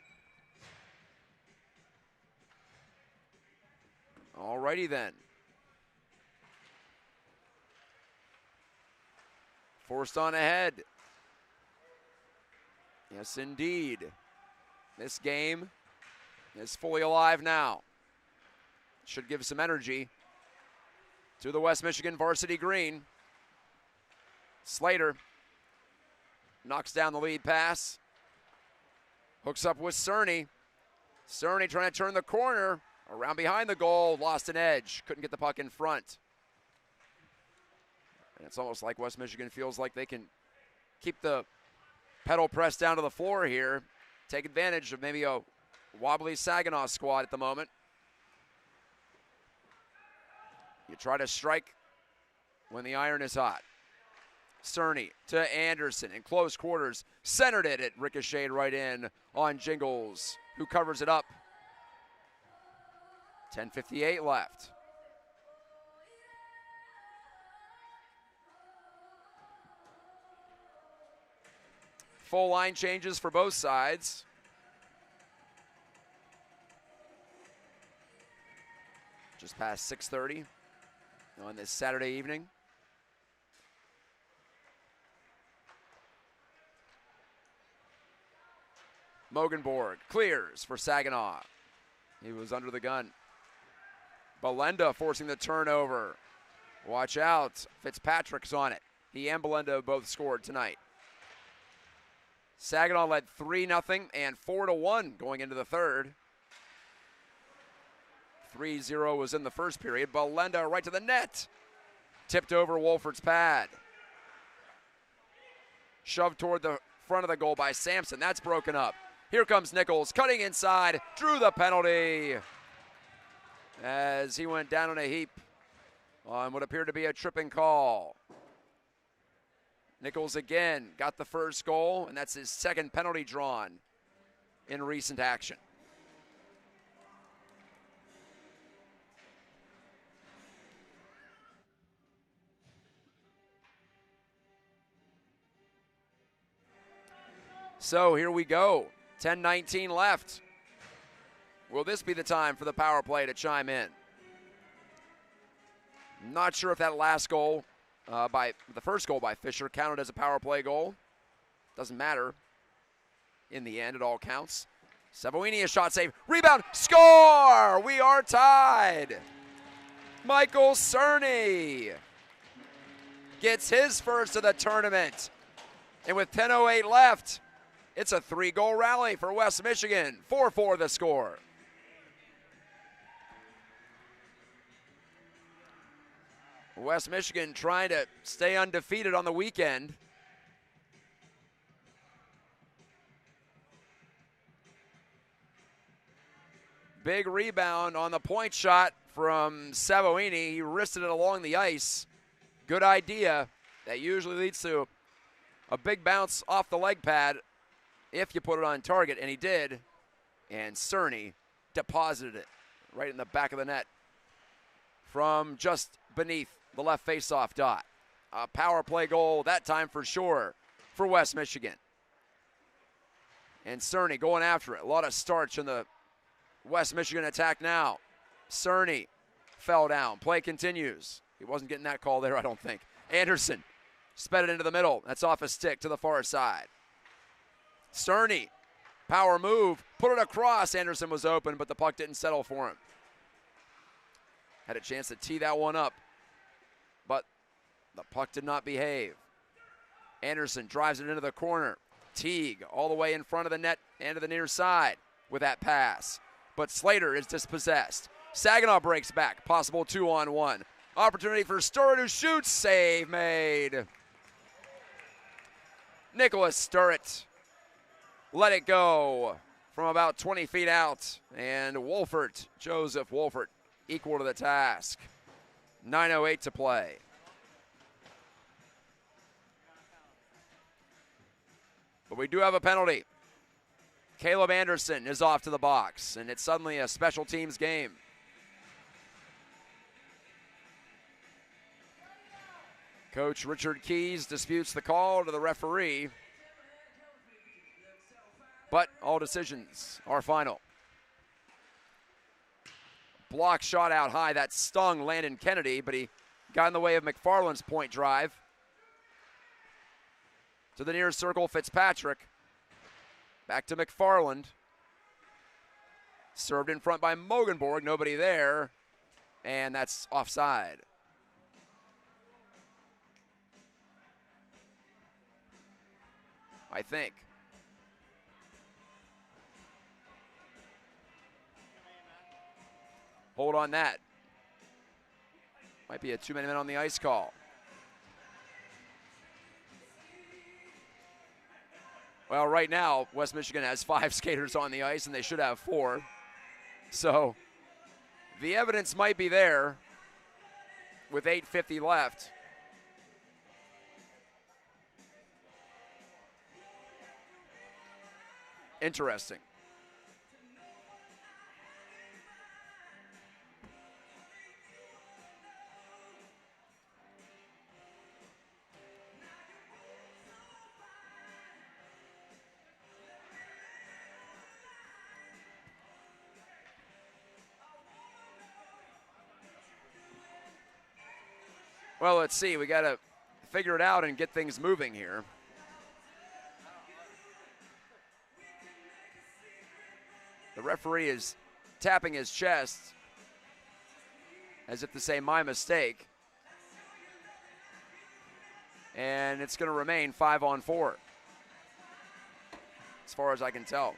Speaker 1: All righty then. Forced on ahead. Yes, indeed. This game is fully alive now. Should give some energy to the West Michigan varsity green. Slater knocks down the lead pass. Hooks up with Cerny. Cerny trying to turn the corner. Around behind the goal, lost an edge. Couldn't get the puck in front. And it's almost like West Michigan feels like they can keep the pedal pressed down to the floor here. Take advantage of maybe a wobbly Saginaw squad at the moment. You try to strike when the iron is hot. Cerny to Anderson in close quarters. Centered it. It ricocheted right in on Jingles, who covers it up. 10:58 left. Full line changes for both sides. Just past 6:30 on this Saturday evening. Mogenborg clears for Saginaw. He was under the gun. Belenda forcing the turnover. Watch out. Fitzpatrick's on it. He and Belenda both scored tonight. Saginaw led 3-0 and 4-1 going into the third. 3-0 was in the first period. Belenda right to the net. Tipped over Wolfert's pad. Shoved toward the front of the goal by Sampson. That's broken up. Here comes Nichols, cutting inside, drew the penalty as he went down in a heap on what appeared to be a tripping call. Nichols again got the first goal, and that's his second penalty drawn in recent action. So here we go. 10:19 left. Will this be the time for the power play to chime in? Not sure if that last goal, the first goal by Fisher, counted as a power play goal. Doesn't matter. In the end, it all counts. Savoini, a shot save. Rebound, score! We are tied. Michael Cerny gets his first of the tournament. And with 10:08 left, it's a 3-goal rally for West Michigan. 4-4 the score. West Michigan trying to stay undefeated on the weekend. Big rebound on the point shot from Savoini. He wristed it along the ice. Good idea. That usually leads to a big bounce off the leg pad if you put it on target, and he did. And Cerny deposited it right in the back of the net from just beneath the left faceoff dot. A power play goal that time for sure for West Michigan. And Cerny going after it. A lot of starch in the West Michigan attack now. Cerny fell down. Play continues. He wasn't getting that call there, I don't think. Anderson sped it into the middle. That's off a stick to the far side. Cerny, power move, put it across. Anderson was open, but the puck didn't settle for him. Had a chance to tee that one up, but the puck did not behave. Anderson drives it into the corner. Teague all the way in front of the net and to the near side with that pass. But Slater is dispossessed. Saginaw breaks back. Possible 2-on-1. Opportunity for Sturritt, who shoots. Save made. Nicholas Sturritt let it go from about 20 feet out. And Wolfert, Joseph Wolfert, equal to the task. 9:08 to play. But we do have a penalty. Caleb Anderson is off to the box, and it's suddenly a special teams game. Coach Richard Keys disputes the call to the referee, but all decisions are final. Block shot out high, that stung Landon Kennedy, but he got in the way of McFarland's point drive. To the near circle, Fitzpatrick. Back to McFarland. Served in front by Mogenborg, nobody there, and that's offside. I think. Hold on that. Might be a 2-minute on the ice call. Well, right now, West Michigan has 5 skaters on the ice, and they should have 4. So the evidence might be there. with 8:50 left. Interesting. Well, let's see. We got to figure it out and get things moving here. The referee is tapping his chest as if to say, my mistake. And it's going to remain 5-on-4, as far as I can tell.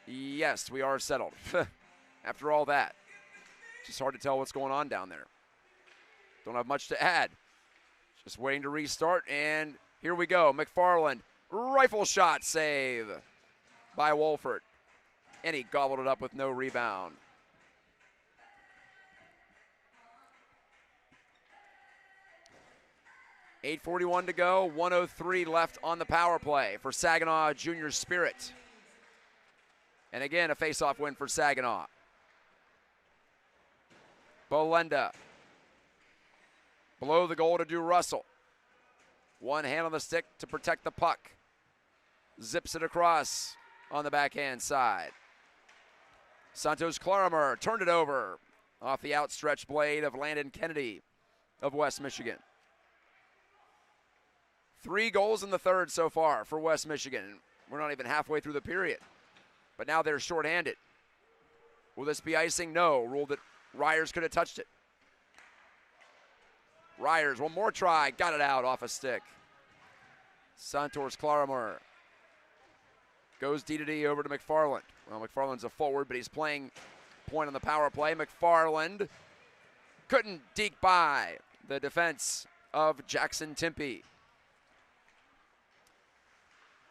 Speaker 1: Yes, we are settled. After all that, it's just hard to tell what's going on down there. Don't have much to add. Just waiting to restart, and here we go. McFarland, rifle shot save by Wolford, and he gobbled it up with no rebound. .8:41 to go, 1:03 left on the power play for Saginaw Junior Spirit. And again, a face-off win for Saginaw. Bolenda. Below the goal to do Russell. One hand on the stick to protect the puck. Zips it across on the backhand side. Santos Claramer turned it over off the outstretched blade of Landon Kennedy of West Michigan. 3 goals in the third so far for West Michigan. We're not even halfway through the period. But now they're shorthanded. Will this be icing? No. Ruled that Ryers could have touched it. Ryers, one more try. Got it out off a stick. Santos Claramer goes D-to-D over to McFarland. Well, McFarland's a forward, but he's playing point on the power play. McFarland couldn't deke by the defense of Jackson Timpey.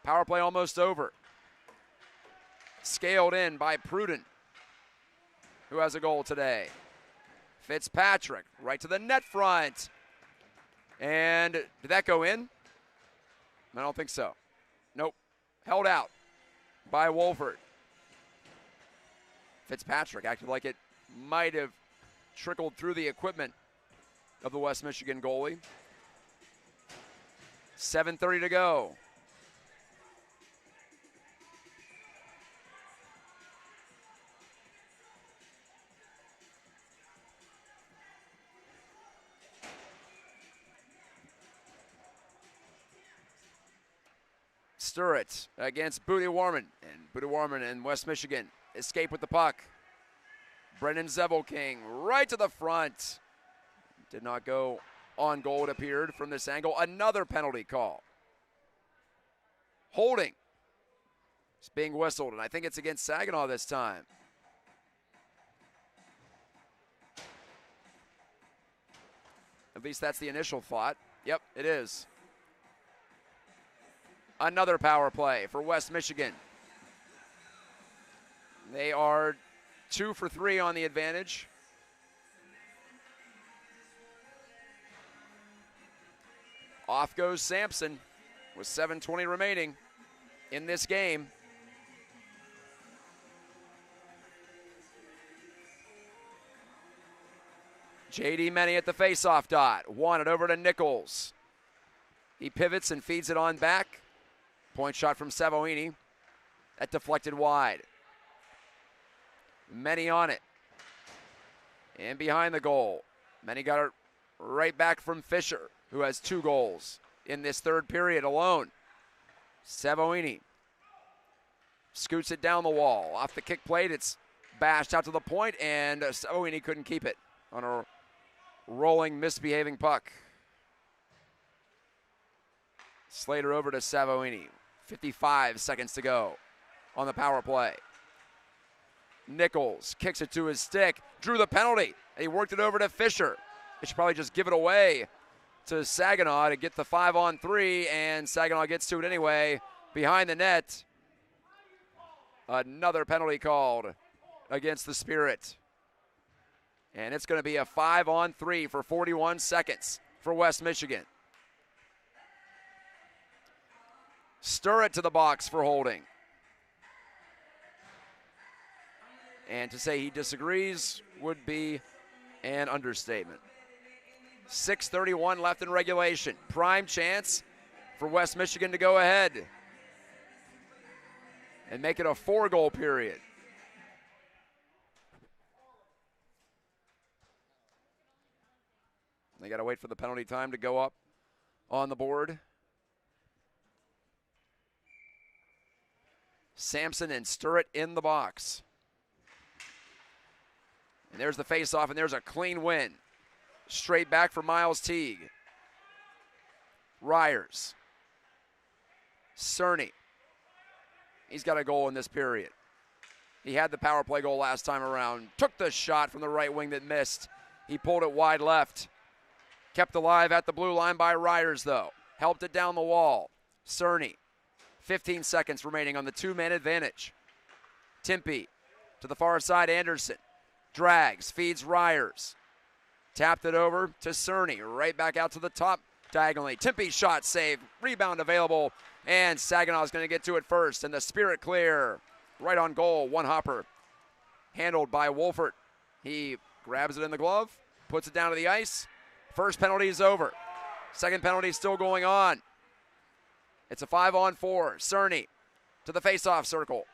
Speaker 1: Power play almost over. Scaled in by Pruden, who has a goal today. Fitzpatrick right to the net front. And did that go in? I don't think so. Nope. Held out by Wolford. Fitzpatrick acted like it might have trickled through the equipment of the West Michigan goalie. 7:30 to go. Sturrett against Booty Warman, and Booty Warman and West Michigan escape with the puck. Brendan Zevelking right to the front. Did not go on goal, it appeared, from this angle. Another penalty call. Holding. It's being whistled, and I think it's against Saginaw this time. At least that's the initial thought. Yep, it is. Another power play for West Michigan. They are 2 for 3 on the advantage. Off goes Sampson with 7:20 remaining in this game. J.D. Menny at the faceoff dot. Won it over to Nichols. He pivots and feeds it on back. Point shot from Savoini. That deflected wide. Menny on it. And behind the goal. Menny got it right back from Fisher, who has 2 goals in this third period alone. Savoini scoots it down the wall. Off the kick plate, it's bashed out to the point, and Savoini couldn't keep it on a rolling, misbehaving puck. Slater over to Savoini. 55 seconds to go on the power play. Nichols kicks it to his stick, drew the penalty, and he worked it over to Fisher. They should probably just give it away to Saginaw to get the 5-on-3, and Saginaw gets to it anyway. Behind the net, another penalty called against the Spirit. And it's going to be a 5-on-3 for 41 seconds for West Michigan. Stir it to the box for holding. And to say he disagrees would be an understatement. 6:31 left in regulation. Prime chance for West Michigan to go ahead and make it a 4-goal period. They got to wait for the penalty time to go up on the board. Sampson and Sturrett in the box. And there's the face-off, and there's a clean win. Straight back for Miles Teague. Ryers. Cerny. He's got a goal in this period. He had the power play goal last time around. Took the shot from the right wing that missed. He pulled it wide left. Kept alive at the blue line by Ryers, though. Helped it down the wall. Cerny. 15 seconds remaining on the 2-man advantage. Timpey to the far side, Anderson. Drags, feeds Ryers. Tapped it over to Cerny, right back out to the top diagonally. Timpey shot saved, rebound available, and Saginaw's going to get to it first, and the Spirit clear. Right on goal, one hopper. Handled by Wolfert. He grabs it in the glove, puts it down to the ice. First penalty is over. Second penalty is still going on. It's a 5-on-4. Cerny to the face-off circle.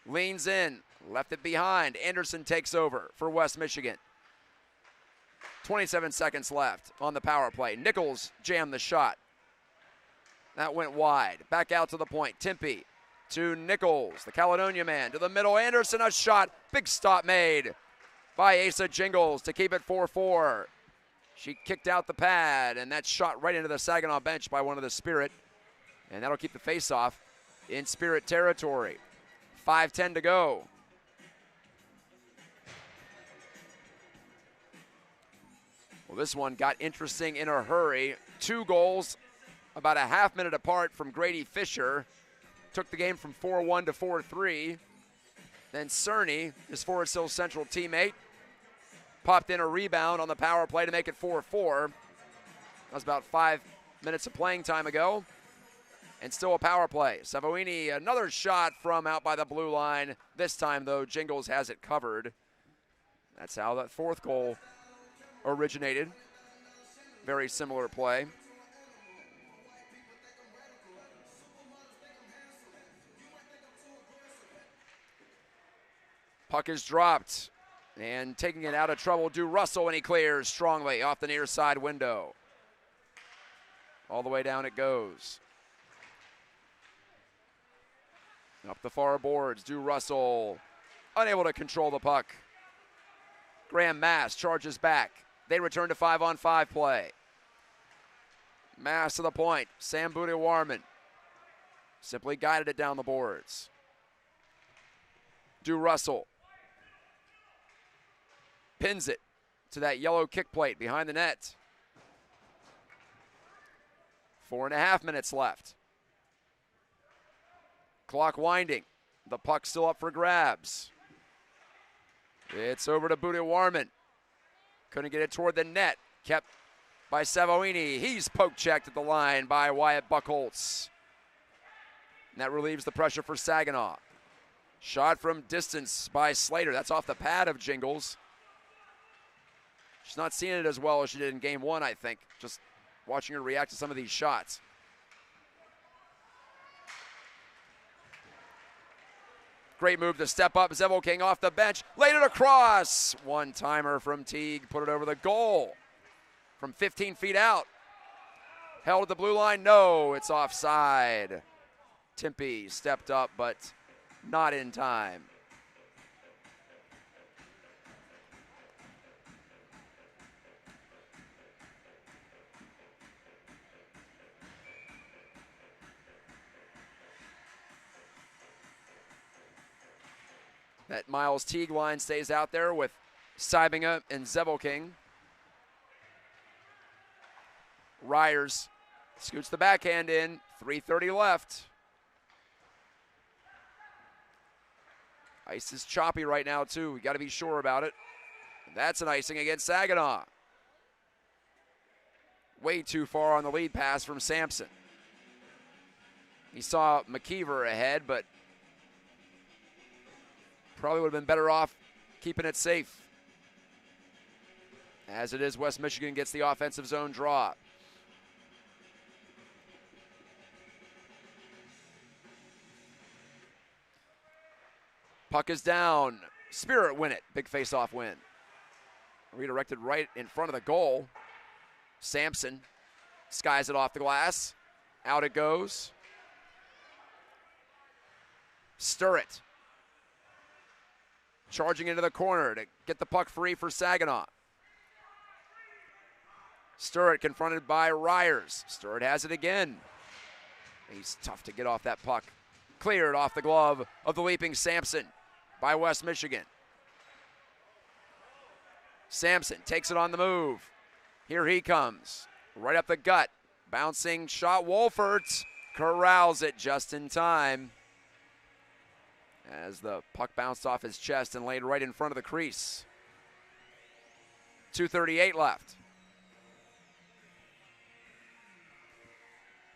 Speaker 1: Leans in, left it behind. Anderson takes over for West Michigan. 27 seconds left on the power play. Nichols jammed the shot. That went wide. Back out to the point. Timpey to Nichols, the Caledonia man, to the middle. Anderson, a shot. Big stop made by Asa Jingles to keep it 4-4. She kicked out the pad, and that shot right into the Saginaw bench by one of the Spirit. And that'll keep the face-off in Spirit territory. 5:10 to go. Well, this one got interesting in a hurry. 2 goals about a half-minute apart from Grady Fisher. Took the game from 4-1 to 4-3. Then Cerny, his Forest Hill Central teammate, popped in a rebound on the power play to make it 4-4. That was about 5 minutes of playing time ago. And still a power play. Savoini, another shot from out by the blue line. This time, though, Jingles has it covered. That's how that 4th goal originated. Very similar play. Puck is dropped. And taking it out of trouble, do Russell, and he clears strongly off the near side window. All the way down it goes. Up the far boards, do Russell, unable to control the puck. Graham Mass charges back. They return to 5-on-5 play. Mass to the point. Sam Booty-Warman simply guided it down the boards. Do Russell pins it to that yellow kick plate behind the net. 4.5 minutes left. Clock winding. The puck still up for grabs. It's over to Booty-Warman. Couldn't get it toward the net. Kept by Savoini. He's poke-checked at the line by Wyatt Buchholz. And that relieves the pressure for Saginaw. Shot from distance by Slater. That's off the pad of Jingles. She's not seeing it as well as she did in game 1, I think. Just watching her react to some of these shots. Great move to step up. Zevo King off the bench. Laid it across. One-timer from Teague. Put it over the goal from 15 feet out. Held at the blue line. No, it's offside. Timpey stepped up, but not in time. That Miles Teague line stays out there with Sybinga and Zevo King. Ryers scoots the backhand in, 3:30 left. Ice is choppy right now, too. We got to be sure about it. That's an icing against Saginaw. Way too far on the lead pass from Sampson. He saw McKeever ahead, but probably would have been better off keeping it safe. As it is, West Michigan gets the offensive zone draw. Puck is down. Spirit win it. Big face-off win. Redirected right in front of the goal. Sampson skies it off the glass. Out it goes. Sturrit charging into the corner to get the puck free for Saginaw. Sturrit confronted by Ryers. Sturrit has it again. He's tough to get off that puck. Cleared off the glove of the leaping Sampson by West Michigan. Sampson takes it on the move. Here he comes. Right up the gut. Bouncing shot. Wolfert corrals it just in time as the puck bounced off his chest and laid right in front of the crease. 2:38 left.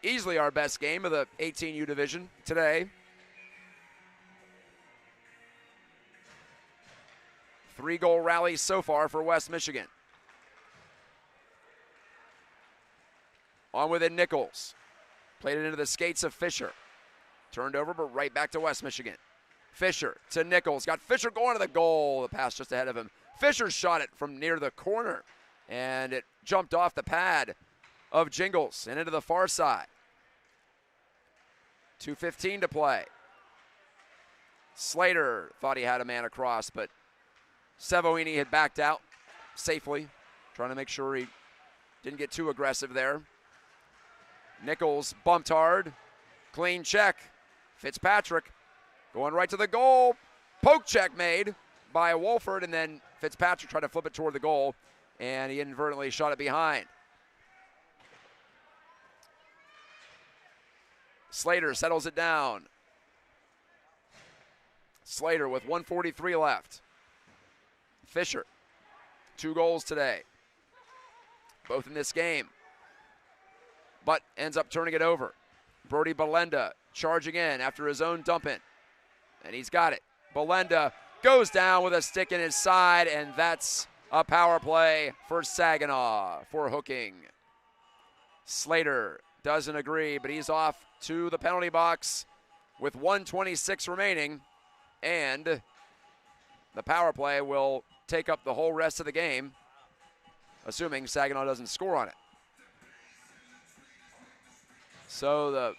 Speaker 1: Easily our best game of the 18U division today. 3-goal rally so far for West Michigan. On with it, Nichols. Played it into the skates of Fisher. Turned over, but right back to West Michigan. Fisher to Nichols. Got Fisher going to the goal. The pass just ahead of him. Fisher shot it from near the corner, and it jumped off the pad of Jingles and into the far side. 2:15 to play. Slater thought he had a man across, but Savoini had backed out safely, trying to make sure he didn't get too aggressive there. Nichols bumped hard. Clean check. Fitzpatrick going right to the goal. Poke check made by Wolford, and then Fitzpatrick tried to flip it toward the goal, and he inadvertently shot it behind. Slater settles it down. Slater with 1:43 left. Fisher, 2 goals today, both in this game, but ends up turning it over. Brody Belenda charging in after his own dump in, and he's got it. Belenda goes down with a stick in his side, and that's a power play for Saginaw for hooking. Slater doesn't agree, but he's off to the penalty box with 1:26 remaining, and the power play will take up the whole rest of the game, assuming Saginaw doesn't score on it. So the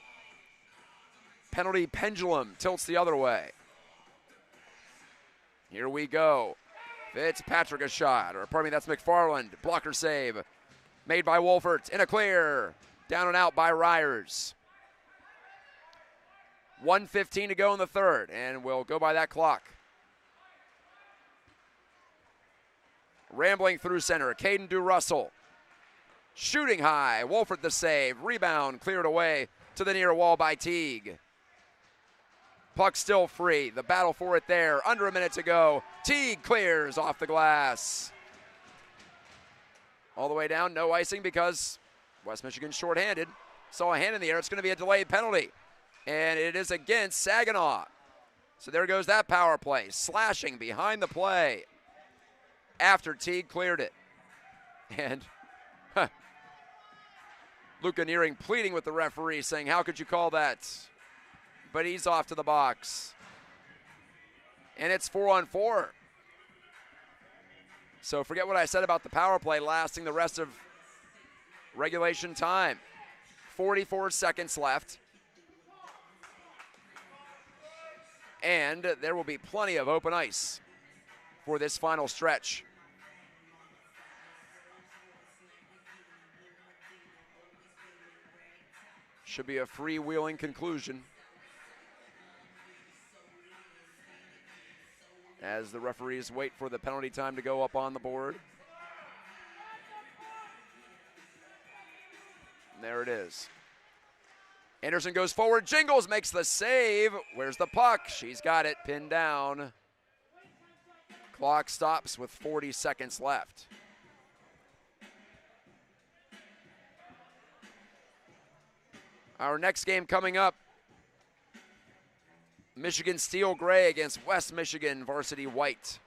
Speaker 1: penalty pendulum tilts the other way. Here we go. Fitzpatrick a shot, or pardon me, that's McFarland. Blocker save made by Wolfert in a clear. Down and out by Ryers. 1:15 to go in the third, and we'll go by that clock. Rambling through center, Caden DeRussell. Shooting high, Wolfert the save. Rebound cleared away to the near wall by Teague. Puck still free, the battle for it there. Under a minute to go. Teague clears off the glass. All the way down, no icing because West Michigan shorthanded. Saw a hand in the air, it's going to be a delayed penalty. And it is against Saginaw. So there goes that power play. Slashing behind the play after Teague cleared it. And Luca Nearing pleading with the referee, saying, how could you call that? But he's off to the box. And it's 4-on-4. So forget what I said about the power play lasting the rest of regulation time. 44 seconds left. And there will be plenty of open ice for this final stretch. Should be a freewheeling conclusion as the referees wait for the penalty time to go up on the board. there it is. Anderson goes forward, Jingles makes the save. Where's the puck? She's got it, pinned down. Clock stops with 40 seconds left. Our next game coming up, Michigan Steel Gray against West Michigan Varsity White.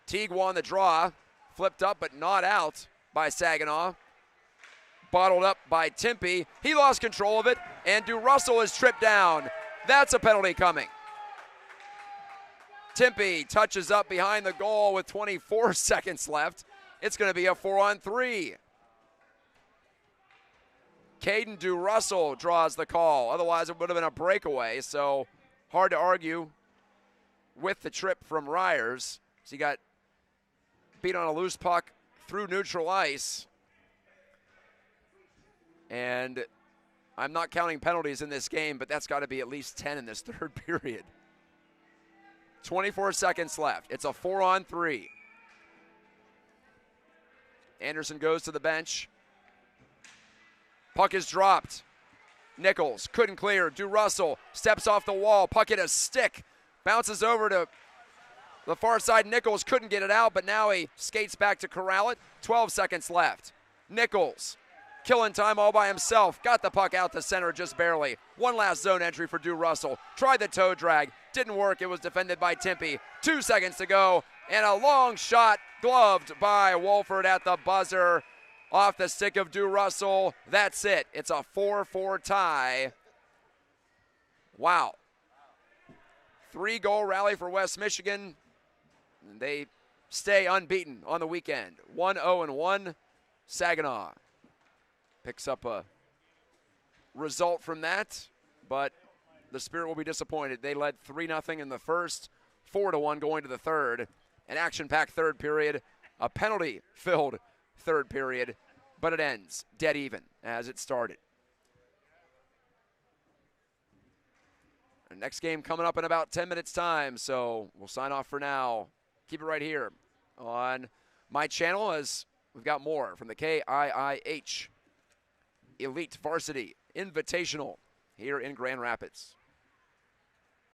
Speaker 1: Teague won the draw, flipped up but not out by Saginaw. Bottled up by Timpey. He lost control of it, and DeRussell is tripped down. That's a penalty coming. Timpey touches up behind the goal with 24 seconds left. It's going to be a 4-on-3. Caden DeRussell draws the call. Otherwise, it would have been a breakaway, so hard to argue with the trip from Ryers. So he got beat on a loose puck through neutral ice. And I'm not counting penalties in this game, but that's got to be at least 10 in this third period. 24 seconds left. It's a 4-on-3. Anderson goes to the bench. Puck is dropped. Nichols couldn't clear. DeRussell steps off the wall. Puck hit a stick. Bounces over to the far side. Nichols couldn't get it out, but now he skates back to corral it. 12 seconds left. Nichols killing time all by himself. Got the puck out to center just barely. One last zone entry for DeRussell. Tried the toe drag. Didn't work. It was defended by Timpey. 2 seconds to go. And a long shot gloved by Wolford at the buzzer. Off the stick of DeRussell. That's it. It's a 4-4 tie. Wow. 3-goal rally for West Michigan. They stay unbeaten on the weekend. 1-0-1. Saginaw picks up a result from that, but the Spirit will be disappointed. They led 3-0 in the first, 4-1 going to the third. An action-packed third period, a penalty-filled third period, but it ends dead even as it started. Our next game coming up in about 10 minutes time, so we'll sign off for now. Keep it right here on my channel as we've got more from the KIIH Elite Varsity Invitational here in Grand Rapids.